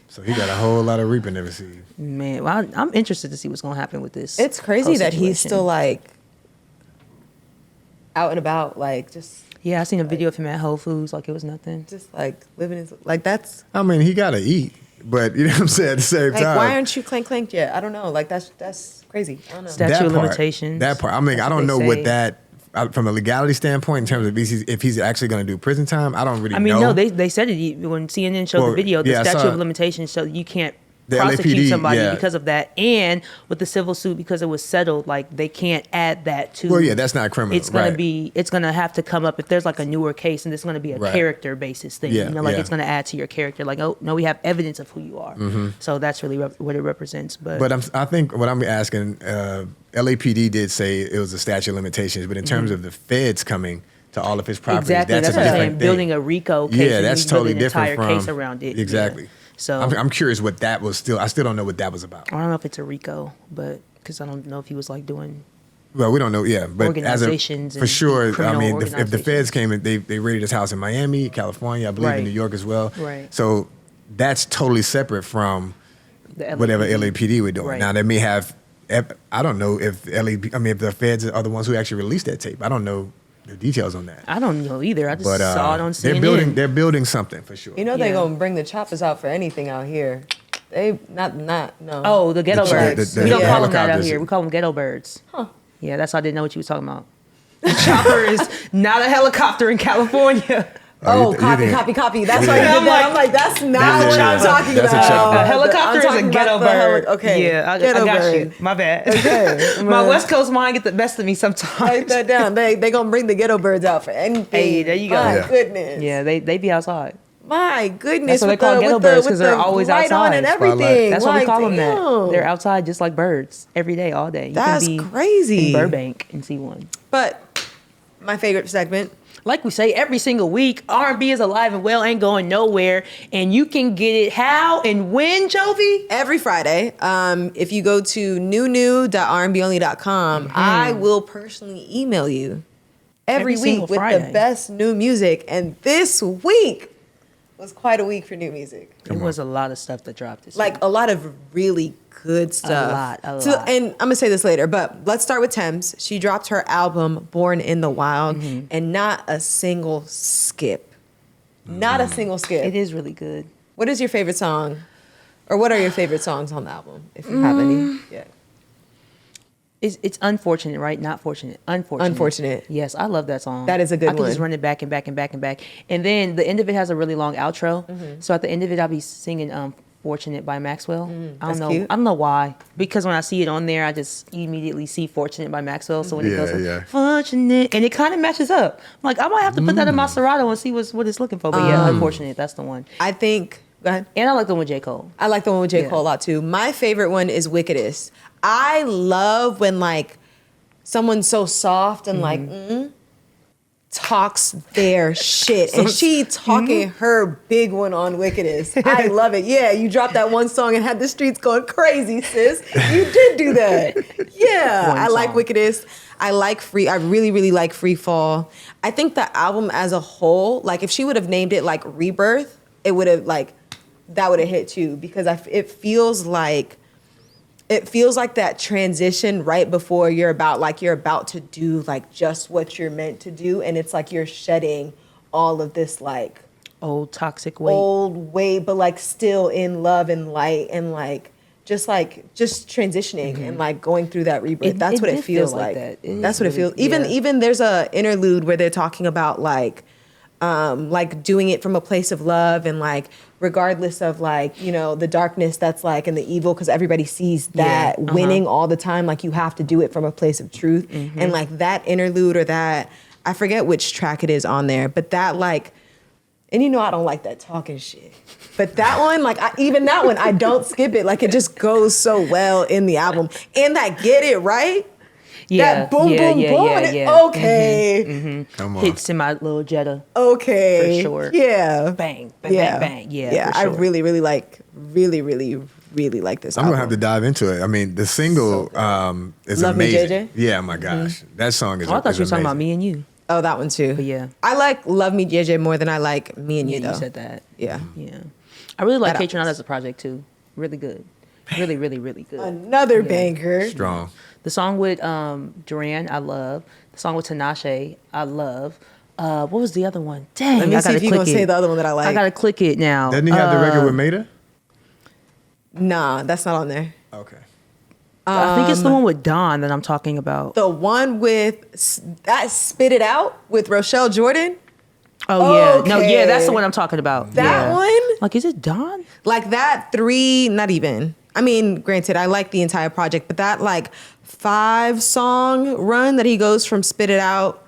So he got a whole lot of reaping to receive. Man, well, I'm interested to see what's going to happen with this. It's crazy whole that he's situation. still like out and about, like just Yeah, I seen a video of him at Whole Foods like it was nothing. like living his like that's I mean, he got to eat. But you know what I'm saying? At the same like time. why aren't you clanked yet? I don't know. Like that's crazy. I don't know. Statute of limitations. That part. I mean, I don't That's know what they what say. that, from a legality standpoint, in terms of if he's actually going to do prison time, I don't really know. I mean, no, they said it when CNN showed Well, the video. The yeah, I statute saw of limitations showed you can't the prosecute LAPD, somebody yeah. because of that, and with the civil suit because it was settled, like they can't add that to. Well, yeah, that's not criminal. It's gonna right. be. It's gonna have to come up if there's like a newer case, and it's gonna be a Right. character basis thing. Yeah, You know, like yeah. it's gonna add to your character. Like, oh no, we have evidence of who you are. So that's really what it represents. But I think what I'm asking, LAPD did say it was a statute of limitations, but in terms of the feds coming to all of his properties, exactly, that's that's a what I'm different saying. thing. Building a RICO case. Yeah, and that's you build totally an different entire from case around it. Exactly. Yeah. So I'm curious what that was still. I still don't know what that was about. I don't know if it's a RICO, but because I don't know if he was like doing. Well, we don't know. Yeah, but Organizations for and sure. I criminal mean, if the organizations. feds came and they raided his house in Miami, California, I believe Right. in New York as well. Right. So that's totally separate from The whatever LAPD were doing. Right. Now they may have. I don't know if if the feds are the ones who actually released that tape. I don't know the details on that. I don't know either. I just But saw it on CNN. they're building something for sure. You know they're Yeah. gonna bring the choppers out for anything out here. They not no. Oh, the ghetto The- birds. the We don't call them that out helicopters. here. We call them ghetto birds. Huh. Yeah, that's why I didn't know what you was talking about. The chopper is not a helicopter in California. Oh, you copy. That's why you did that. I'm like, that's not what I'm talking That's a about. chopper. A helicopter is a talking ghetto about the bird. okay. Yeah, I Ghetto got bird. you. My bad. Okay. My West Coast mind get the best of me Write sometimes. that down. They gonna bring the ghetto birds out for anything. Hey, there you go. My Yeah. goodness. Yeah, they be outside. My goodness. That's what they with call the- ghetto with the- birds, with 'cause they're the always light on outside. and Spotlight. everything. That's why we Like, call them that. damn. They're outside just like birds every day, all day. You That's can be crazy. in Burbank and see one. But my favorite segment. Like we say every single week, R&B is alive and well, ain't going nowhere, and you can get it how and when, Jovy? Every Friday, if you go to new.rnbonly.com, I will personally email you every Every single week with Friday. the best new music. And this week was quite a week for new music. It was a lot of stuff that dropped this Like week. a lot of really good stuff. lot. And I'm gonna say this later, but let's start with Thames. She dropped her album Born in the Wild, and not a single skip. Not a single skip. It is really good. What is your favorite song? Or what are your favorite songs on the album, if you have any? Yeah. It's unfortunate, right? Not fortunate. Unfortunate. Unfortunate. Yes, I love that song. That is a good I can just one. run it back and back and back and back. And then the end of it has a really long outro. So at the end of it, I'll be singing Fortunate by Maxwell. I that's don't know. cute. I don't know why. Because when I see it on there, I just immediately see Fortunate by Maxwell. So when it Yeah, goes yeah. Fortunate, and it kind of matches up. I'm like, I might have to put that in my Serato and see what it's looking for. But yeah, Unfortunate, that's the one. I think, go ahead. And I like the one with J. Cole. I like the one with J. Yeah. Cole a lot too. My favorite one is Wickedest. I love when like someone's so soft and like talks their shit. And she talking her big one on Wickedest. I love it. Yeah, you dropped that one song and had the streets going crazy, sis. You did do that. Yeah, One I like song. Wickedest. I really, really like Free Fall. I think the album as a whole, like if she would have named it like Rebirth, it would have like, that would have hit too, because it feels like that transition right before you're about to do like just what you're meant to do, and it's like you're shedding all of this like Old toxic weight. old weight, but like still in love and light and like just transitioning and like going through that rebirth. That's what it did feels feel like. that. It That's is what it really- feels. yeah. Even there's a interlude where they're talking about like like doing it from a place of love and like regardless of like, you know, the darkness that's like and the evil, because everybody sees that winning all the time. Like you have to do it from a place of truth. And like that interlude or that, I forget which track it is on there, but that like, and you know I don't like that talking shit. But that one, like even that one, I don't skip it. Like it just goes so well in the album. And that Get It Right. Yeah, that boom, boom, boom. Okay. Come on. Hits in my little Jetta. Okay. For sure. Yeah. Bang, bang, bang, bang. Yeah, Yeah, for sure. I really like this I'm album. gonna have to dive into it. I mean, the single is Love Me, amazing. JJ? Yeah, my gosh, that song is. Oh, I thought is you were talking about amazing. Me and You. Oh, that one too. But yeah. I like Love Me JJ more than I like Me and You Yeah, though. you said that. Yeah. Yeah. I really like That Kate Tronada album. as a project too. Really good. Really, really, really good. Another banger. Strong. The song with Duran, I love. The song with Tinashe, I love. What was the other one? Dang, Let me I see gotta if you're click gonna it. say the other one that I like. I gotta click it now. Doesn't he have the record with Maida? Nah, that's not on there. Okay. I think it's the one with Don that I'm talking about. The one with that Spit It Out with Rochelle Jordan. Oh yeah, no, Okay. yeah, that's the one I'm talking about. That Yeah. one? Like, is it Don? Like that not even. I mean, granted, I like the entire project, but that like 5-song run that he goes from Spit It Out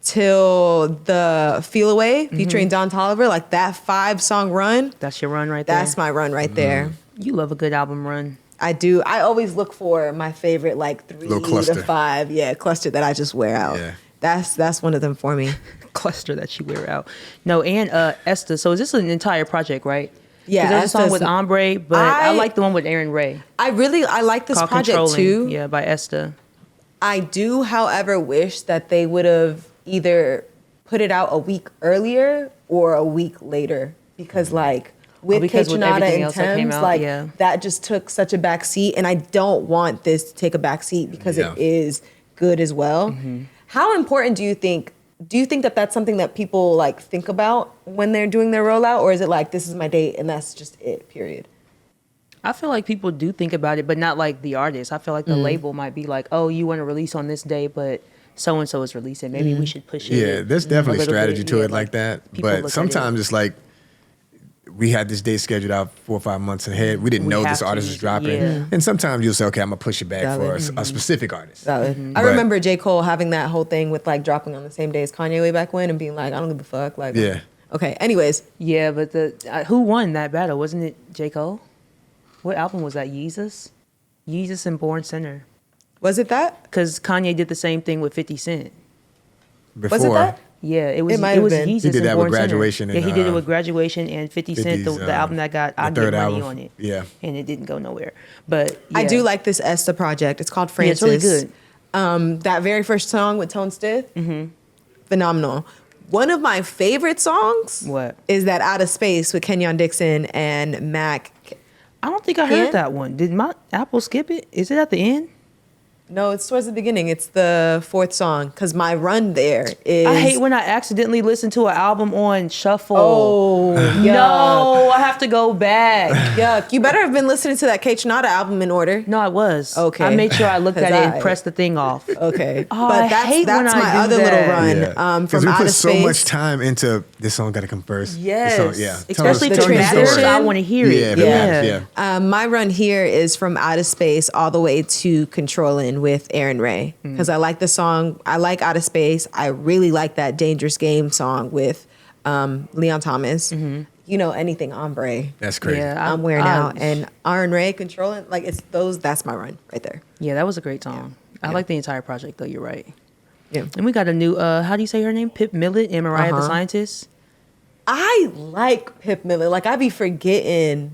till the Feel Away featuring Don Toliver, like that 5-song run, That's your run right there. that's my run right there. You love a good album run. I do. I always look for my favorite like 3 Little cluster. to 5, cluster that I just wear out. Yeah. That's one of them for me. Cluster that you wear out. No, and Esther. So is this an entire project, right? Yeah, 'Cause there's a song Esther's- with Ombre, but I like the one with Aaron Ray. I like this Called project Controlling. too. Yeah, by Esther. I do, however, wish that they would have either put it out a week earlier or a week later because like with because Kate with Tronada everything and else that came Thames, out, like yeah. that just took such a back seat, and I don't want this to take a back seat because Yeah. it is good as well. How important do you think that that's something that people like think about when they're doing their rollout, or is it like this is my date and that's just it, period? I feel like people do think about it, but not like the artist. I feel like the label might be like, oh, you want to release on this day, but so-and-so is releasing. Maybe we should push it. Yeah, there's definitely a little strategy bit. to Yeah, it like that. people look But at sometimes it. it's like we had this date scheduled out 4 or 5 months ahead. We didn't We know have this to, artist was dropping. yeah. And sometimes you'll say, okay, I'm going to push it back Valid. for a specific artist. Valid. I But- remember J. Cole having that whole thing with like dropping on the same day as Kanye way back when and being like, I don't give a fuck. Like, Yeah. Okay. Anyways, Yeah, but who won that battle? Wasn't it J. Cole? What album was that? Yeezus? Yeezus and Born Sinner. was it that? Because Kanye did the same thing with 50 Cent. Before, Was it that? Yeah, it was. It might It have was been. Yeezus He did and that with Born Sinner. Graduation Yeah, and, he did it with Graduation and 50 Cent, 50's, the album that got I the third Get Money album. on it. Yeah. And it didn't go nowhere. But I yeah. do like this Esta project. It's called Yeah, Francis. it's really good. That very first song with Tone Stith, phenomenal. One of my favorite songs What? is that Out of Space with Kenyon Dixon and Mac. I don't think I Ken? heard that one. Did my Apple skip it? Is it at the end? No, it's towards the beginning. It's the 4th song because my run there is. I hate when I accidentally listen to an album on shuffle. Oh, yuck. No, I have to go back. Yuck. You better have been listening to that Kate Tronada album in order. No, I was. Okay. I made sure I looked 'Cause at it I- and pressed the thing off. Okay. Oh, but I hate when that's I my do other that. little run Yeah. from we Out put of so Space. much time into this song got to come first. Yes. This song, yeah. Especially The if it matters. transition. I want to hear Yeah, it. if it matters, yeah. My run here is from Out of Space all the way to Controllin' with Aaron Ray because I like the song. I like Out of Space. I really like that Dangerous Game song with Leon Thomas. You know, anything Ombre. That's crazy. Yeah. I'm wearing out, and Aaron Ray Controllin', like it's those. That's my run right there. Yeah, that was a great song. I like the entire project, though. You're right. Yeah. And we got a new, how do you say her name? Pip Millett and Mariah the Scientist. I like Pip Miller. Like I be forgetting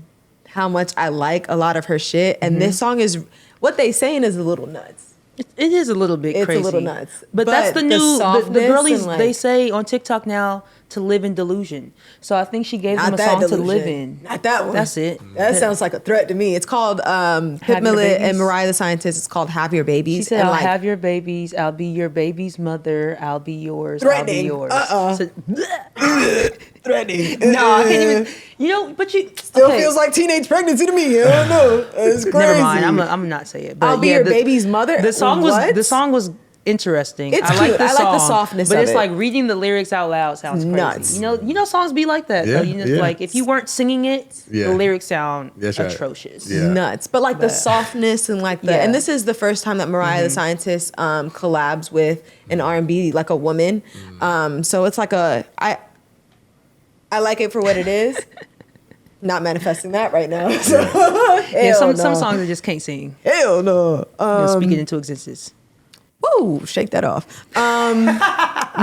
how much I like a lot of her shit, and this song is what they saying is a little nuts. It is a little bit It's a crazy. little nuts. But that's the But the new, the softness girlies, and, like- they say on TikTok now to live in delusion. So I think she gave them Not a that song delusion. to live in. Not that one. That's it. That sounds like a threat to me. It's called Pip Your Millett Babies? and Mariah the Scientist. It's called Have Your Babies. She said, and I'll like, have your babies. I'll be your baby's mother. I'll be yours. Threatening. I'll be yours. Uh-uh. threatening. No, I can't even. You know, but you Still okay. feels like teenage pregnancy to me. I don't know. It's crazy. Never mind. I'm gonna not say it. But I'll be yeah, your baby's mother. The song What? was interesting. It's I like cute. the I song, like the softness but of it's it. like reading the lyrics out loud sounds crazy. Nuts. You know, songs be like that. Yeah, Though. You know, yeah. like if you weren't singing it, Yeah. the lyrics sound That's right. atrocious. Yeah. Nuts, but like the softness and like the, Yeah. and this is the first time that Mariah the Scientist collabs with an R&B, like a woman. So it's like I like it for what it is. Not manifesting that right now. So, Yeah, hell some no. songs I just can't sing. Hell no. You know, speak it into existence. Woo, shake that off.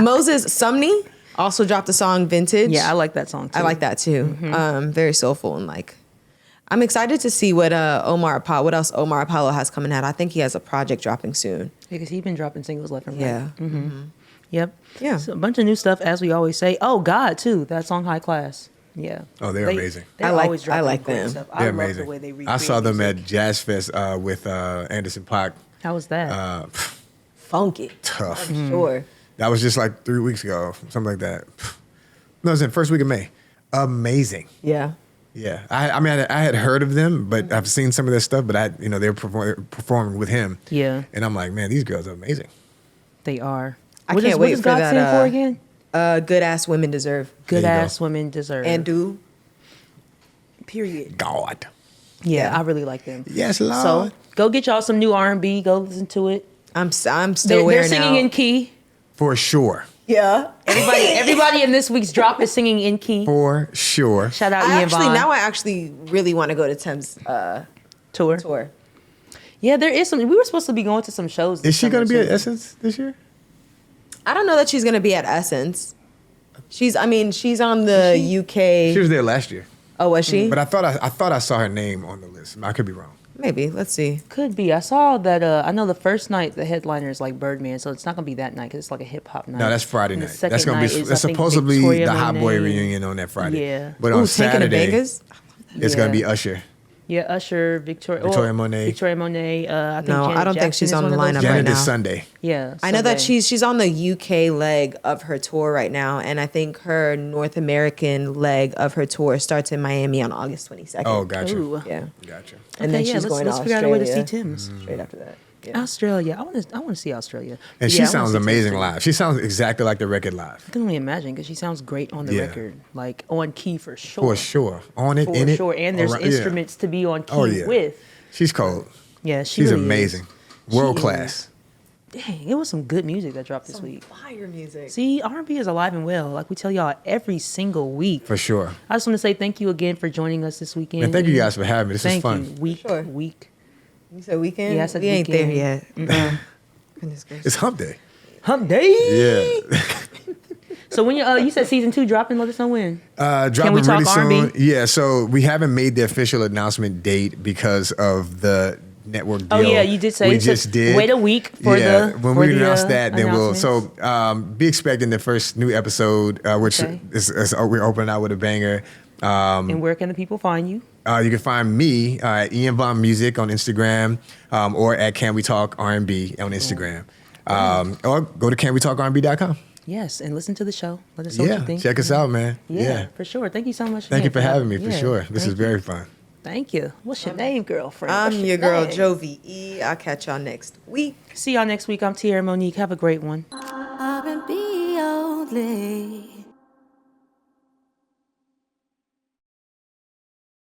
Moses Sumney also dropped the song Vintage. Yeah, I like that song too. I like that too. Very soulful and like, I'm excited to see what what else Omar Apollo has coming out. I think he has a project dropping soon. Because he's been dropping singles left and right. Yeah. Yep. Yeah. So a bunch of new stuff, as we always say. Oh, God, too. That song, High Class. Yeah. Oh, they're amazing. They're I like- always dropping I like great them. Stuff. They're I love amazing. the way they I recreate saw them music. at Jazz Fest with Anderson .Paak. How was that? Funky. Tough. I'm sure. That was just like 3 weeks ago, something like that. No, it was in first week of May. Amazing. Yeah. Yeah, I mean, I had heard of them, but I've seen some of their stuff. But they were performing with him. Yeah. And I'm like, man, these girls are amazing. They are. I What can't does- wait what does for God that, stand for again? Good ass women deserve. Good There you go. ass women deserve. And do. Period. God. Yeah, Yeah. I really like them. Yes, Lord. So go get y'all some new R&B. Go listen to it. I'm still They're wearing singing out. in key. For sure. Yeah. Everybody in this week's drop is singing in key. For sure. Shout out I Ian Vaughn. I actually really want to go to Tim's tour. tour. Yeah, there is some. We were supposed to be going to some shows. Is she going to be at Essence? Essence this year? I don't know that she's gonna be at Essence. She's on the UK. She was there last year. Oh, was she? But I thought I saw her name on the list. I could be wrong. Maybe. Let's see. Could be. I saw that. I know the first night the headliner is like Birdman, so it's not gonna be that night because it's like a hip hop night. No, that's Friday And the night. second That's gonna night be. is, That's I think, supposedly Victoria the Hot Boy Monet. reunion on that Friday. Yeah. But Ooh, on Taking the Saturday, Bangers? it's gonna be Usher. Yeah, Usher, Victoria Monet. Victoria Monet. I think No, Janet I don't think Jackson she's is on one the of those lineup guys. right Janet now. is Sunday. Yeah, I know that Sunday. she's on the UK leg of her tour right now, and I think her North American leg of her tour starts in Miami on August 22nd. Oh, gotcha. Ooh. Yeah. Gotcha. And Okay, then yeah, she's going to let's figure out a way to see Australia Tim's. straight after that. Yeah. Australia. I want to see Australia. And Yeah, she I wanna sounds see Tim's amazing too. live. She sounds exactly like the record live. I can only imagine because she sounds great on the Yeah. record, like on key for sure. For sure. On it, For in it. sure. And there's around- yeah. instruments to be on key Oh, yeah. with. She's cold. Yeah, She's really amazing. is. World She class. is. Dang, it was some good music that dropped this week. Fire music. See, R&B is alive and well. Like we tell y'all every single week. For sure. I just want to say thank you again for joining us this weekend. And thank you guys for having me. This is Thank fun. you. Week. Sure. You said weekend? Yeah, I said we ain't weekend. there yet. Goodness gracious. It's hump day. Hump day. Yeah. So when you said season 2 dropping, let us know when. Dropping we talk really soon. R&B? Yeah, so we haven't made the official announcement date because of the network deal. Oh yeah, you did say we to just did. wait a week for yeah, the when for we the, announce that, then we'll. announcements. So be expecting the first new episode, which Okay. is we're opening out with a banger. And where can the people find you? You can find me at Ian Vaughn Music on Instagram, or at Can We Talk R&B on Instagram, or go to canwetalkrnb.com. Yes, and listen to the show. Let us know what Yeah, you think. check us out, man. Yeah, for sure. Thank you so much. Thank you again for having me, for Yeah, sure. This thank is very you. fun. Thank you. What's your name, girlfriend? I'm What's your girl, name? Jovy E. I'll catch y'all next week. See y'all next week. I'm Tiara Monique. Have a great one. R&B only.